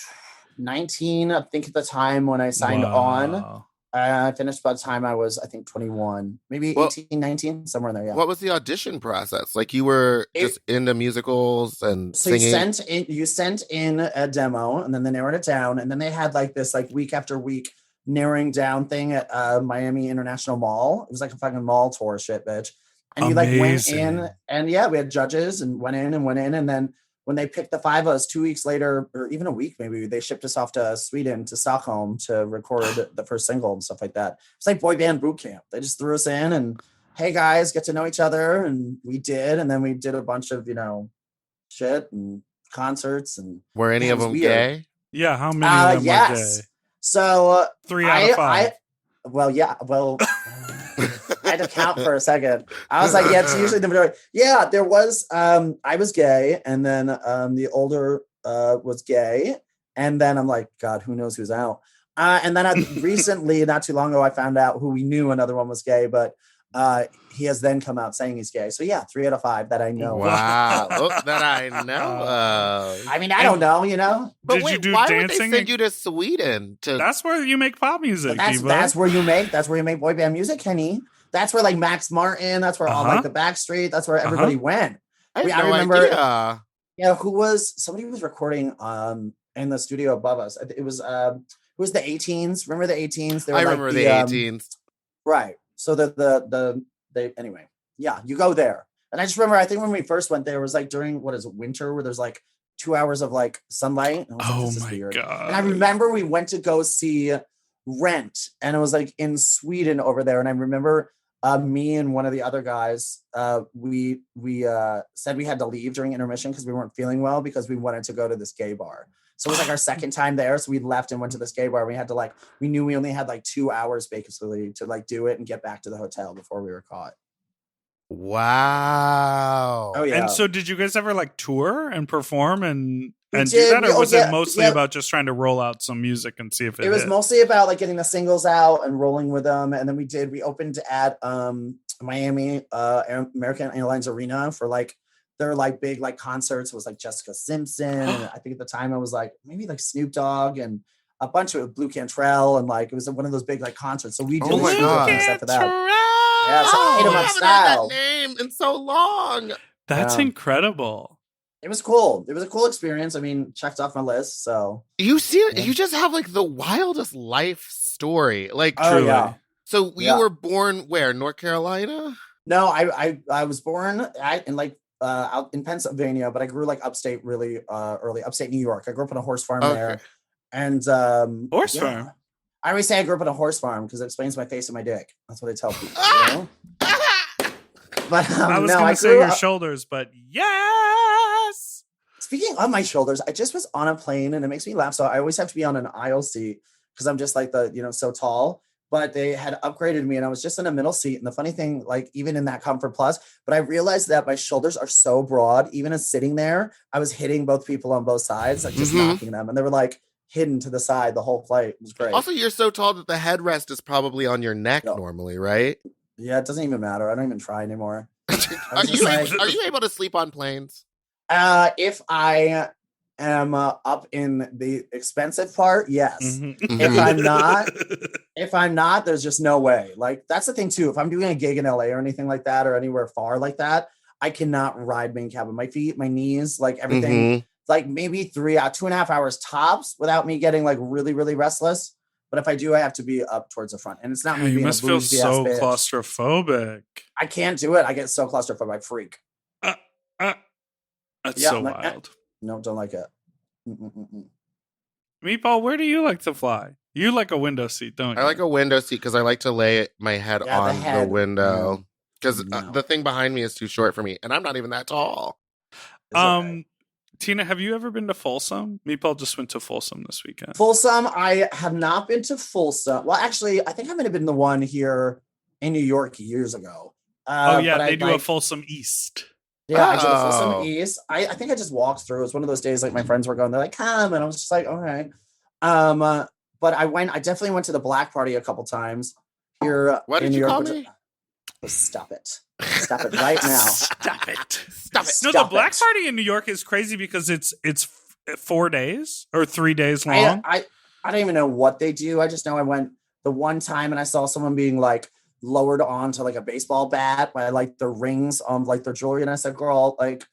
19, I think at the time when I signed on. I finished by the time I was, I think, 21, maybe 18, 19, somewhere in there. Yeah. What was the audition process? Like you were just into musicals and singing? You sent in a demo and then they narrowed it down. And then they had like this like week after week narrowing down thing at Miami International Mall. It was like a fucking mall tour shit, bitch. And you like went in and we had judges and went in. And then when they picked the five of us 2 weeks later, or even a week, maybe they shipped us off to Sweden, to Stockholm to record the first single and stuff like that. It's like boy band boot camp. They just threw us in and, hey guys, get to know each other. And we did. And then we did a bunch of, shit and concerts. And were any of them gay? Yeah. How many of them were gay? So 3 out of 5. I had to count for a second. I was like, yeah, it's usually the majority. Yeah, there was, I was gay, and then the older was gay, and then I'm like, God, who knows who's out? And then recently, not too long ago, I found out who we knew another one was gay, but he has then come out saying he's gay. So yeah, 3 out of 5 that I know. Wow, that I know. I mean, I don't know, But Did wait, you do why dancing? would they send you to Sweden? That's where you make pop music. That's where you make boy band music, Kenny. That's where like Max Martin. That's where all like the Backstreet. That's where everybody went. I remember. Idea. Yeah, somebody was recording in the studio above us. It was who was the 18s? Remember the 18s? I remember the 18s. Right. So they anyway. Yeah, you go there. And I just remember, I think when we first went there, it was like during winter, where there's like 2 hours of like sunlight. And I was like, this is weird. God. And I remember we went to go see Rent, and it was like in Sweden over there. And I remember me and one of the other guys, we said we had to leave during intermission because we weren't feeling well, because we wanted to go to this gay bar. So it was like our second time there. So we left and went to this gay bar. We had to we knew we only had like 2 hours basically to do it and get back to the hotel before we were caught. Wow. Oh yeah. And so did you guys ever tour and perform and do did. that? Or was it mostly about just trying to roll out some music and see if it was hit? mostly about getting the singles out and rolling with them. And then we opened at Miami American Airlines Arena for their big concerts. It was Jessica Simpson. And I think at the time I was maybe Snoop Dogg and a bunch of Blue Cantrell, and it was one of those big concerts. So we did stuff for that. Yeah, so hit 'em up style. That name in so long. That's incredible. It was cool. It was a cool experience. I mean, checked off my list. So you just have the wildest life story. Truly. Yeah. So you were born where? North Carolina? No, I was born out in Pennsylvania, but I grew upstate really early, upstate New York. I grew up on a horse farm there. And horse farm. I always say I grew up on a horse farm because it explains my face and my dick. That's what I tell people. You know? But I was going to say your shoulders, but yes. Speaking of my shoulders, I just was on a plane and it makes me laugh. So I always have to be on an aisle seat because I'm just so tall. but they had upgraded me and I was just in a middle seat. And the funny thing, like even in that Comfort Plus, but I realized that my shoulders are so broad, even as sitting there, I was hitting both people on both sides, like just knocking them. And they were like hidden to the side the whole flight. It was great. Also, you're so tall that the headrest is probably on your neck normally, right? Yeah, it doesn't even matter. I don't even try anymore. Are you able to sleep on planes? If I am up in the expensive part, yes. If I'm not, there's just no way. Like that's the thing too. If I'm doing a gig in LA or anything like that, or anywhere far like that, I cannot ride main cabin. My feet, my knees, like everything, like maybe 2.5 hours tops without me getting like really, really restless. But if I do, I have to be up towards the front, and it's not me. You must feel so claustrophobic. I can't do it. I get so claustrophobic. I freak. That's so wild. No, don't like it. Meatball, where do you like to fly? You like a window seat, don't you? I like a window seat because I like to lay my head on the window. Because the thing behind me is too short for me, and I'm not even that tall. Tina, have you ever been to Folsom? Meatball just went to Folsom this weekend. Folsom, I have not been to Folsom. Well, actually, I think I might have been the one here in New York years ago. They do a Folsom East. Yeah, I did the Folsom East. I think I just walked through. It was one of those days like my friends were going, they're like, come. And I was just like, all right. But I definitely went to the Black Party a couple times here. What did you call me? Stop it. Stop it right now. Stop it. No, the Black Party in New York is crazy because it's 4 days or 3 days long. I don't even know what they do. I just know I went the one time and I saw someone being like lowered onto like a baseball bat by like the rings on like their jewelry. And I said, girl, like,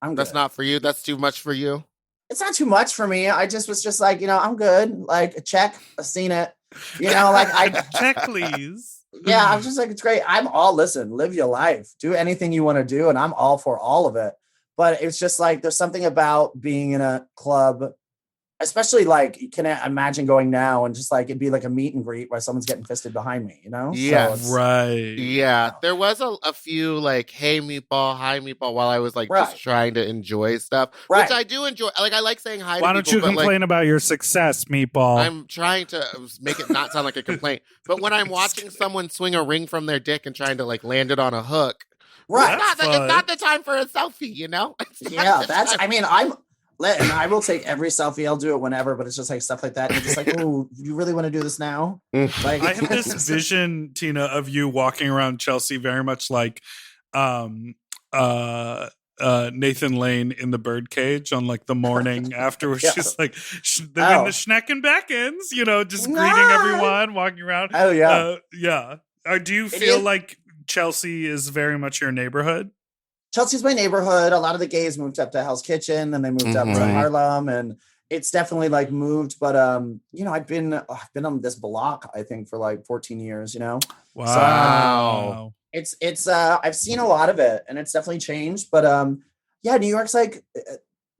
I'm good. That's not for you. That's too much for you. It's not too much for me. I just was just like, I'm good. Like, check. I've seen it. Like I check, please. Yeah, I'm just like, it's great. Listen, live your life. Do anything you want to do. And I'm all for all of it. But it's just like, there's something about being in a club, especially like, you can imagine going now and just like, it'd be like a meet and greet where someone's getting fisted behind me, Yeah, so right. Yeah, there was a few like, hey, Meatball, hi, Meatball, while I was like just trying to enjoy stuff, which I do enjoy. Like, I like saying hi to people. Why don't you complain about your success, Meatball? I'm trying to make it not sound like a complaint. But when I'm watching someone swing a ring from their dick and trying to like land it on a hook, it's not the time for a selfie, And I will take every selfie. I'll do it whenever, but it's just like stuff like that. And you're just like, oh, you really want to do this now? Like, I have this vision, Tina, of you walking around Chelsea very much like Nathan Lane in the Birdcage on like the morning after, which is like when the Schnecken beckons, just greeting everyone, walking around. Oh, yeah. Do you feel like Chelsea is very much your neighborhood? Chelsea's my neighborhood. A lot of the gays moved up to Hell's Kitchen, and they moved up to Harlem, and it's definitely like moved. But I've been on this block, I think, for like 14 years. Wow. So, it's I've seen a lot of it, and it's definitely changed. But New York's like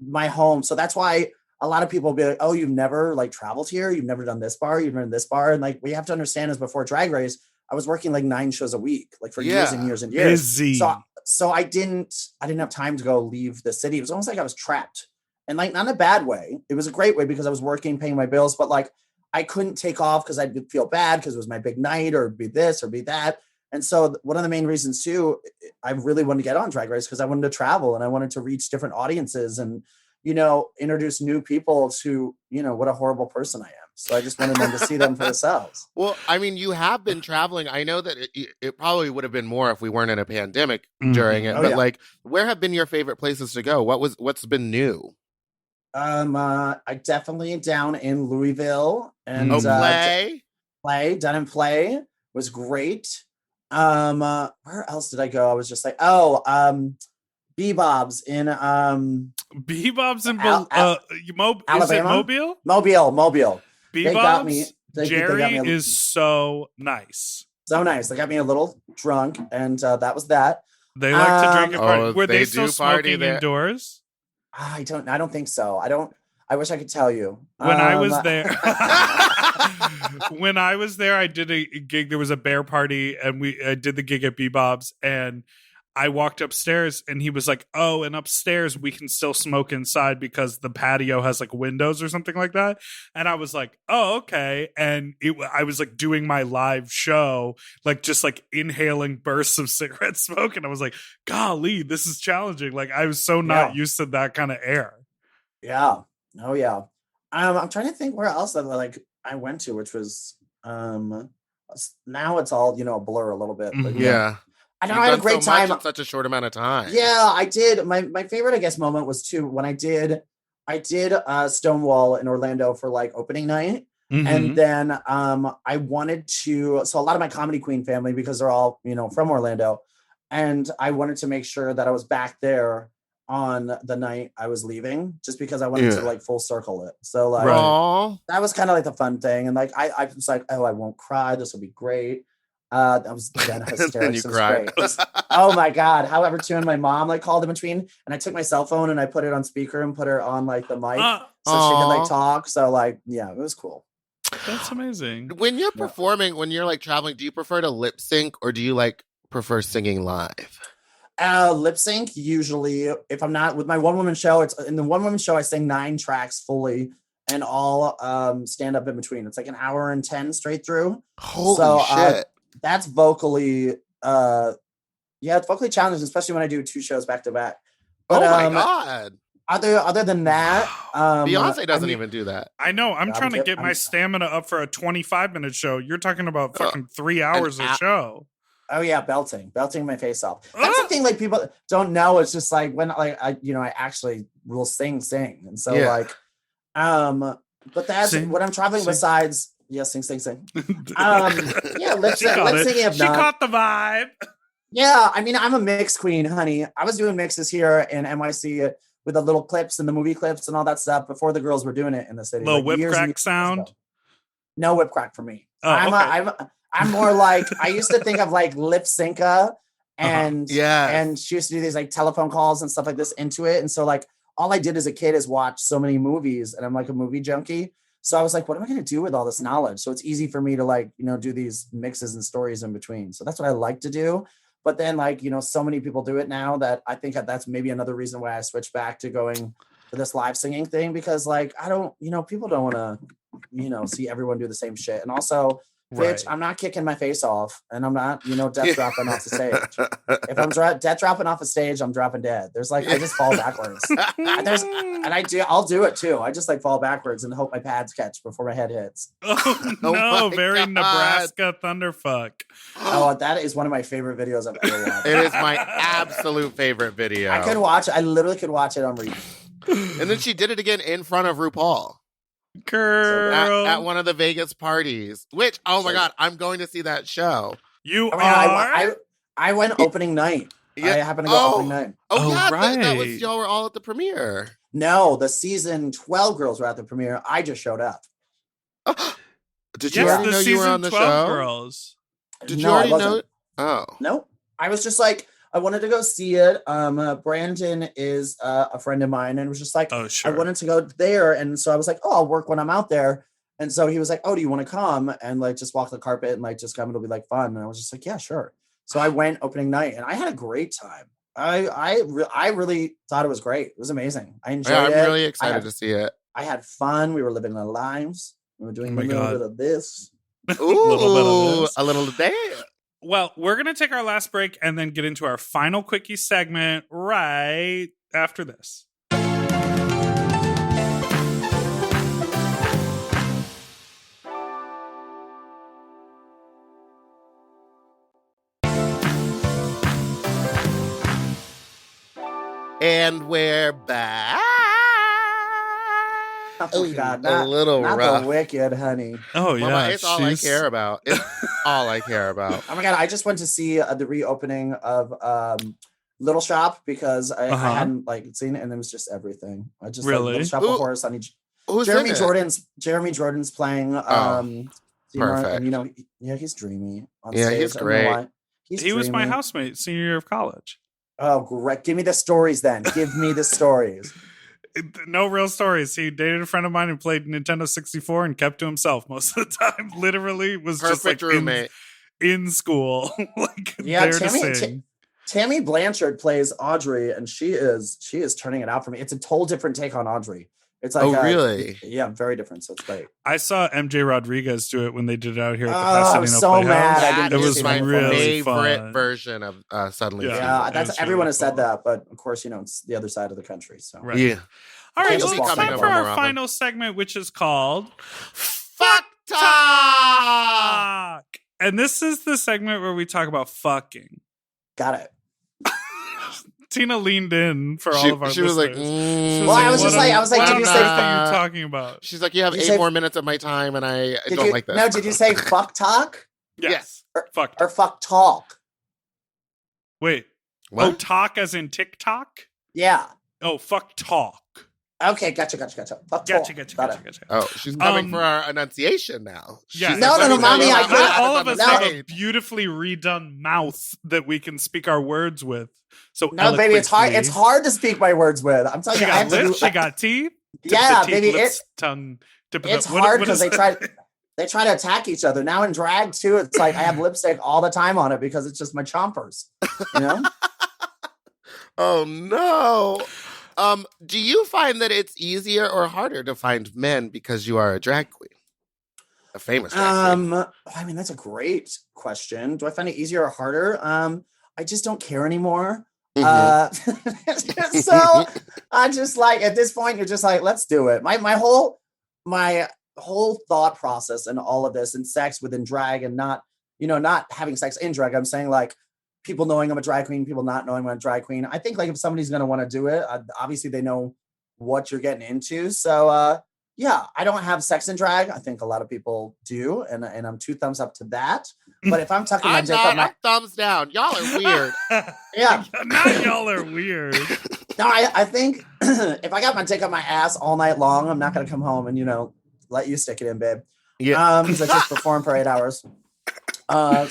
my home, so that's why a lot of people will be like, "Oh, you've never like traveled here? You've never done this bar? You've never done this bar?" And like, what you have to understand is before Drag Race, I was working like 9 shows a week, like for years and years and years. Busy. So I didn't have time to go leave the city. It was almost like I was trapped, and like not in a bad way. It was a great way because I was working, paying my bills, but like I couldn't take off because I'd feel bad because it was my big night or be this or be that. And so one of the main reasons too, I really wanted to get on Drag Race because I wanted to travel and I wanted to reach different audiences and, introduce new people to, what a horrible person I am. So I just wanted them to see them for themselves. Well, I mean, you have been traveling. I know that it probably would have been more if we weren't in a pandemic during it. But like, where have been your favorite places to go? What's been new? I definitely down in Louisville and Play down in Play was great. Where else did I go? I was just like, Bebop's in Bebop's in Alabama? Is it Mobile? Mobile. Bebop's Jerry is so nice. So nice. They got me a little drunk, and that was that. They like to drink and party. Were they still party smoking indoors? I don't think so. I wish I could tell you. When I was there, I did a gig. There was a bear party, and I did the gig at Bebop's, and I walked upstairs and he was like, oh, and upstairs we can still smoke inside because the patio has like windows or something like that. And I was like, oh, okay. And I was like doing my live show, like just like inhaling bursts of cigarette smoke. And I was like, golly, this is challenging. Like I was so not used to that kind of air. Yeah. Oh yeah. I'm trying to think where else that like I went to, which was now it's all, you know, a blur a little bit. But Yeah. I know I had a great time in such a short amount of time. Yeah, I did. My favorite, I guess, moment was too when I did Stonewall in Orlando for like opening night. And then I wanted to, so a lot of my Comedy Queen family, because they're all, you know, from Orlando, and I wanted to make sure that I was back there on the night I was leaving, just because I wanted to like full circle it. So like that was kind of like the fun thing. And like I was like, oh, I won't cry. This will be great. That was then hysterics. It was great. Oh my God. However, too, and my mom like called in between, and I took my cell phone and I put it on speaker and put her on like the mic so she could like talk. So like, yeah, it was cool. That's amazing. When you're performing, when you're like traveling, do you prefer to lip sync or do you like prefer singing live? Lip sync usually. If I'm not with my one woman show, it's in the one woman show I sing 9 tracks fully and all stand up in between. It's like an hour and 10 straight through. Holy shit. That's vocally it's vocally challenging, especially when I do 2 shows back to back. But, oh my God. Other than that, Beyonce doesn't even do that. I know. I'm trying to get my stamina up for a 25-minute show. You're talking about fucking 3 hours a show. Oh yeah, belting my face off. That's the thing. Like people don't know. It's just like when I actually will sing, and so like, but that's when I'm traveling. Besides, sing. Lip syncing. She caught the vibe. Yeah, I mean, I'm a mix queen, honey. I was doing mixes here in NYC with the little clips and the movie clips and all that stuff before the girls were doing it in the city. Little whip crack sound. No whip crack for me. Oh, I'm more like, I used to think of like Lip Synca and she used to do these like telephone calls and stuff like this into it. And so like all I did as a kid is watch so many movies, and I'm like a movie junkie. So I was like, what am I going to do with all this knowledge? So it's easy for me to like, you know, do these mixes and stories in between. So that's what I like to do. But then like, you know, so many people do it now that I think that's maybe another reason why I switched back to going for this live singing thing, because like, I don't, you know, people don't want to, you know, see everyone do the same shit. And also, bitch, I'm not kicking my face off, and I'm not, you know, death dropping off the stage. If I'm death dropping off a stage, I'm dropping dead. There's like, I just fall backwards. I'll do it too. I just like fall backwards and hope my pads catch before my head hits. Oh no, very God. Nebraska Thunderfuck. Oh, that is one of my favorite videos I've ever watched. It is my absolute favorite video. I literally could watch it on repeat. And then she did it again in front of RuPaul. Girl. At one of the Vegas parties, which, oh my God, I'm going to see that show. I went opening night. Yeah. I happened to go opening night. Right. That was y'all were all at the premiere. No, the season 12 girls were at the premiere. I just showed up. Did you already know you were on the show? Girls. Did you already know? Oh. No. I was just like, I wanted to go see it. Brandon is a friend of mine, and it was just like, oh, sure. I wanted to go there. And so I was like, oh, I'll work when I'm out there. And so he was like, oh, do you want to come and like just walk the carpet and like just come? It'll be like fun. And I was just like, yeah, sure. So I went opening night, and I had a great time. I really thought it was great. It was amazing. I enjoyed it. I'm really excited to see it. I had fun. We were living our lives. We were doing a little bit of this. Ooh, a little dance. Well, we're going to take our last break and then get into our final quickie segment right after this. And we're back. Oh God, a little not rough. The wicked, honey. Oh yeah, Mama, it's all I care about. It's all I care about. Oh my God, I just went to see the reopening of Little Shop because I hadn't like seen it, and it was just everything. I just really Little Shop of Horrors. Who's Jeremy Jordan's playing. Perfect. And, you know, he's dreamy. On yeah, stage. he's great. He was my housemate senior year of college. Oh, great! Give me the stories then. Give me the stories. No real stories. He dated a friend of mine who played Nintendo 64 and kept to himself most of the time. Literally was Perfect just like roommate in school, like yeah, there to sing. Tammy Blanchard plays Audrey, and she is turning it out for me. It's a total different take on Audrey. It's like, really? Yeah, very different. So it's great. I saw MJ Rodriguez do it when they did it out here at the I Pasadena was so Playhouse. mad. That It was is my really favorite fun. version of Suddenly Yeah. Fever. Yeah, It that's was everyone really has said cool. that, but of course, it's the other side of the country. So Right. Yeah. All right, Can't so just it's walk time in for more our often. final segment, which is called Fuck Talk! Fuck. And this is the segment where we talk about fucking. got it. Tina leaned in for all of our She was listeners. like, She Well, I was "What just like, what did you say are you talking about? She's like, you have Did you 8 say- more minutes of my time, and I Did don't you, like this. No, did you say fuck talk Yes. Or- Fuck. or fuck talk? Wait. What? Oh, talk as in TikTok? Yeah. Oh, fuck talk. Okay, gotcha. Fuck Gotcha, talk. gotcha, Got it. gotcha. Oh, she's coming Um, for our enunciation now. Yeah. She's No, like, no, let me mommy, tell you I how could- many all of happens us on have the a page. beautifully redone mouth that we can speak our words with. So No, baby, it's hard. It's eloquently. hard to speak my words with. I'm telling She you, I got have to lips, do. she got teeth. Tip Yeah, of the teeth, baby, lips, tongue. Tip of it's the, what- hard what because is that? they try to attack each other. Now in drag too, it's like I have lipstick all the time on it because it's just my chompers. You know? Oh no. Do you find that it's easier or harder to find men because you are a drag queen? A famous drag queen. I mean, that's a great question. Do I find it easier or harder? I just don't care anymore. Mhm. So I just like at this point, you're just like, let's do it. My whole thought process and all of this and sex within drag and not having sex in drag. I'm saying like people knowing I'm a drag queen, people not knowing I'm a drag queen. I think like if somebody's going to want to do it, obviously they know what you're getting into. So yeah, I don't have sex in drag. I think a lot of people do. And I'm 2 thumbs up to that. But if I'm tucking my I'm dick not. up my, I'm thumbs down. Y'all are weird. yeah, Now y'all are weird. no, I think if I got my dick up my ass all night long, I'm not going to come home and, let you stick it in, babe. Yeah. Because I just performed for 8 hours.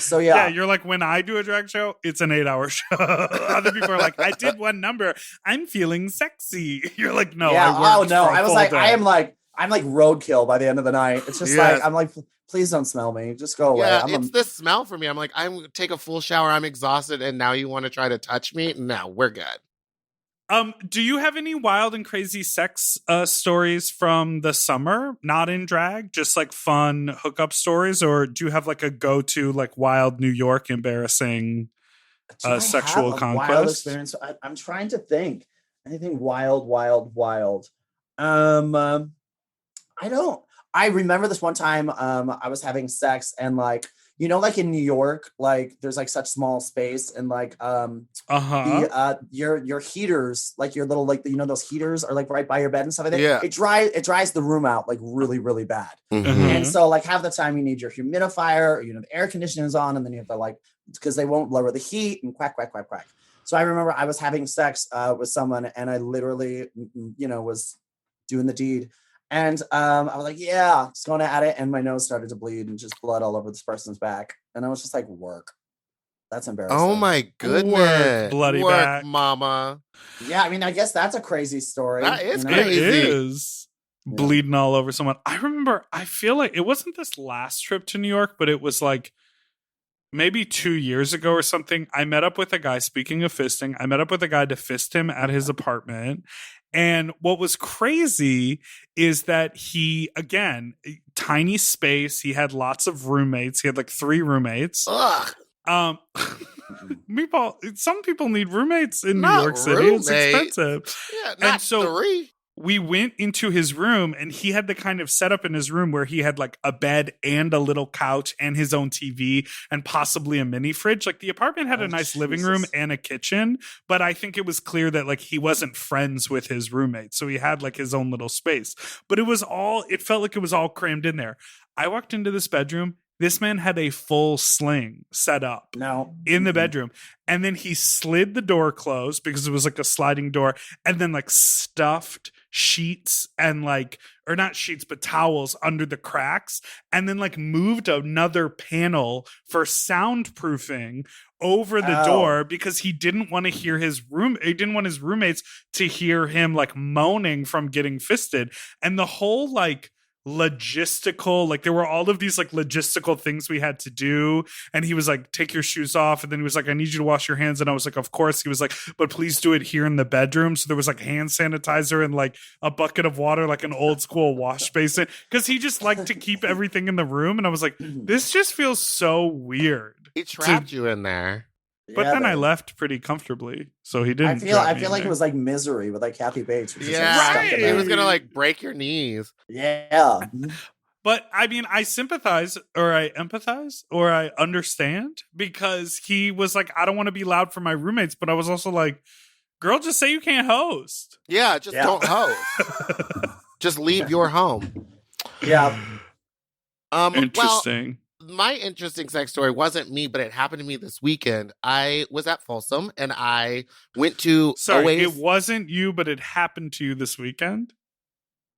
So Yeah, yeah. you're like, when I do a drag show, it's an 8-hour show. Other people are like, I did one number. I'm feeling sexy. You're like, no, Yeah. I worked Oh no. for a I was full like, day. I'm like roadkill by the end of the night. It's just Yes. like, I'm like, please don't smell me. Just go away. Yeah, I'm it's the smell for me. I'm like, I'm take a full shower. I'm exhausted, and now you want to try to touch me? No, we're good. Do you have any wild and crazy sex stories from the summer? Not in drag, just like fun hookup stories, or do you have like a go-to like wild New York embarrassing Do I sexual have a wild conquest? experience? I'm trying to think. Anything wild. I don't. I remember this one time I was having sex and like like in New York, like there's like such small space and like your heaters, like your little like those heaters are like right by your bed and stuff like that. Yeah. It dries the room out like really, really bad. Mhm. And so like half the time you need your humidifier, or, the air conditioning is on, and then you have to like because they won't lower the heat and quack, quack, quack, quack. So I remember I was having sex with someone and I literally, was doing the deed. And I was like, yeah, just going at it. And my nose started to bleed and just blood all over this person's back. And I was just like, work. That's embarrassing. Oh my goodness. bloody Work, back. mama. Yeah, I mean, I guess that's a crazy story. That is It crazy. is Yeah. bleeding all over someone. I remember, I feel like it wasn't this last trip to New York, but it was like maybe 2 years ago or something. I met up with a guy, speaking of fisting, I met up with a guy to fist him at his apartment. And what was crazy is that he, again, tiny space. He had lots of roommates. He had like 3 roommates. Ugh. Meatball, some people need roommates in New Not York City. It's roommates. expensive. Yeah, And not so 3. We went into his room and he had the kind of setup in his room where he had like a bed and a little couch and his own TV and possibly a mini fridge. Like the apartment had a nice living room and a kitchen, but I think it was clear that like he wasn't friends with his roommate. So he had like his own little space, but it felt like it was all crammed in there. I walked into this bedroom. This man had a full sling set up No. in the bedroom. And then he slid the door closed because it was like a sliding door, and then like stuffed sheets and like, or not sheets, but towels under the cracks, and then like moved another panel for soundproofing over the door because he didn't want to hear he didn't want his roommates to hear him like moaning from getting fisted. And the whole like logistical, like there were all of these like logistical things we had to do, and he was like, take your shoes off, and then he was like, I need you to wash your hands, and I was like, of course. He was like, but please do it here in the bedroom. So there was like hand sanitizer and like a bucket of water, like an old school wash basin, because he just liked to keep everything in the room. And I was like, this just feels so weird. He trapped you in there. But then I left pretty comfortably, so he didn't. I feel like it was like Misery with like Kathy Bates. Yeah, he was gonna like break your knees. Yeah. But I mean, I sympathize, or I empathize, or I understand, because he was like, I don't want to be loud for my roommates, but I was also like, girl, just say you can't host. Yeah, don't host. Just leave your home. Yeah. Interesting. Well, my interesting sex story wasn't me, but it happened to me this weekend. I was at Folsom and I went to It wasn't you, but it happened to you this weekend?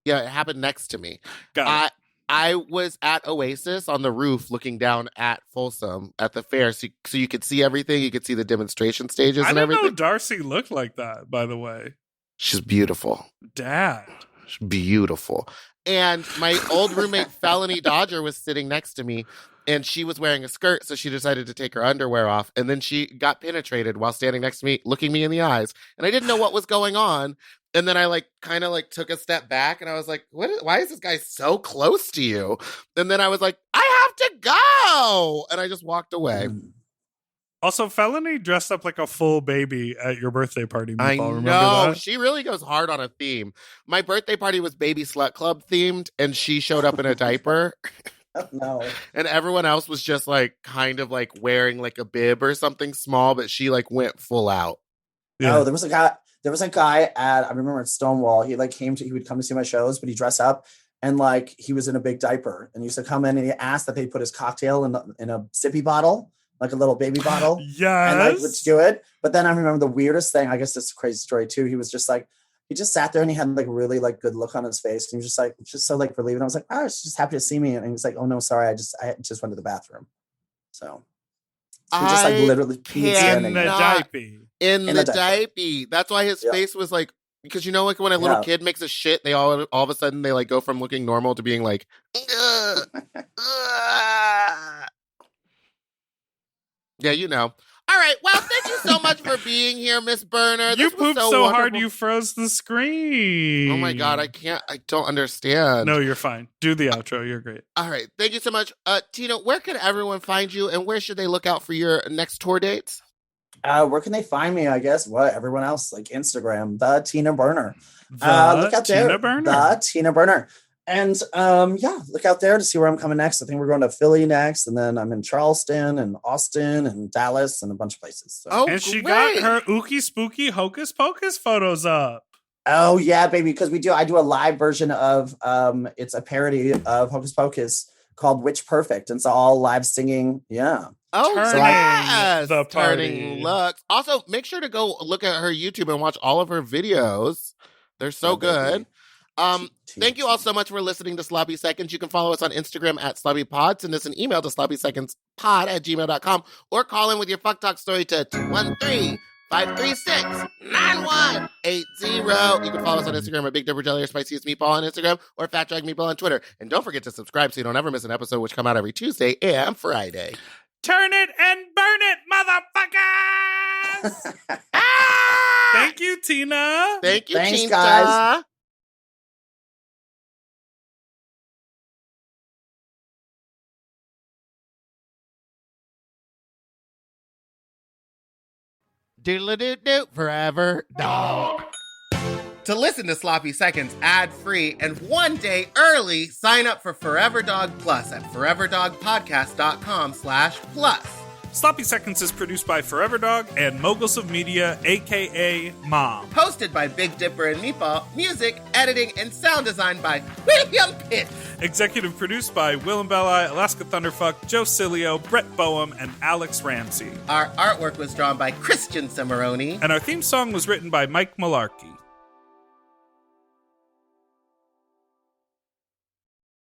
Yeah, it happened next to me. Got it. I was at Oasis on the roof looking down at Folsom at the fair, so you could see everything. You could see the demonstration stages and everything. I didn't know Darcy looked like that, by the way. She's beautiful. Dad. She's beautiful. And my old roommate, Felony Dodger, was sitting next to me, and she was wearing a skirt, so she decided to take her underwear off. And then she got penetrated while standing next to me, looking me in the eyes. And I didn't know what was going on. And then I kind of took a step back, and I was like, why is this guy so close to you? And then I was like, I have to go. And I just walked away. Also, Felony dressed up like a full baby at your birthday party. I Meatball. Remember know. that? She really goes hard on a theme. My birthday party was Baby Slut Club themed, and she showed up in a diaper. No. And everyone else was just kind of wearing a bib or something small, but she went full out. Yeah. Oh, there was a guy at, I remember at Stonewall, he he would come to see my shows, but he dressed up and he was in a big diaper and used to come in, and he asked that they put his cocktail in a sippy bottle, like a little baby bottle. Yes. And would do it. But then I remember the weirdest thing, I guess this is a crazy story too. He was just he just sat there and he had really good look on his face. And he was just so relieved. And I was like, oh, she's just happy to see me. And he was like, oh no, sorry. I just went to the bathroom. So he just literally in the diaper. In the diaper. That's why his face was because when a little kid makes a shit, they all of a sudden they go from looking normal to being ugh, ugh. Yeah, All right. Well, thank you so much for being here, Miss Burner. You pooped so hard you froze the screen. Oh my God, I don't understand. No, you're fine. Do the outro. You're great. All right. Thank you so much. Tina, where can everyone find you, and where should they look out for your next tour dates? Where can they find me? I guess everyone else, Instagram, the Tina Burner. Look out there, the Tina Burner. And look out there to see where I'm coming next. I think we're going to Philly next, and then I'm in Charleston and Austin and Dallas and a bunch of places. So. Oh, and she got her ookie spooky hocus pocus photos up. Oh yeah, baby, because I do a live version of it's a parody of Hocus Pocus called Witch Perfect, and it's all live singing. Yeah. Oh, yes. The party. Turning looks. Also, make sure to go look at her YouTube and watch all of her videos. They're so good. Thank you all so much for listening to Sloppy Seconds. You can follow us on Instagram at SloppyPod. Send us an email to sloppysecondspod@gmail.com or call in with your fuck talk story to 213-536-9180. You can follow us on Instagram at Big Dipper Jelly or Spiciest Meatball on Instagram or Fat Drag Meatball on Twitter. And don't forget to subscribe so you don't ever miss an episode, which come out every Tuesday and Friday. Turn it and burn it, motherfuckers! Thank you, Tina. Thank you, Thanks, Tina. guys. Doodle-doo-doo, forever dog. To listen to Sloppy Seconds ad-free and one day early, sign up for Forever Dog Plus at foreverdogpodcast.com/plus. Sloppy Seconds is produced by Forever Dog and Moguls of Media, a.k.a. Mom. Hosted by Big Dipper and Meatball. Music, editing, and sound design by William Pitt. Executive produced by Willem Belli, Alaska Thunderfuck, Joe Cilio, Brett Boehm, and Alex Ramsey. Our artwork was drawn by Christian Cimarroni. And our theme song was written by Mike Malarkey.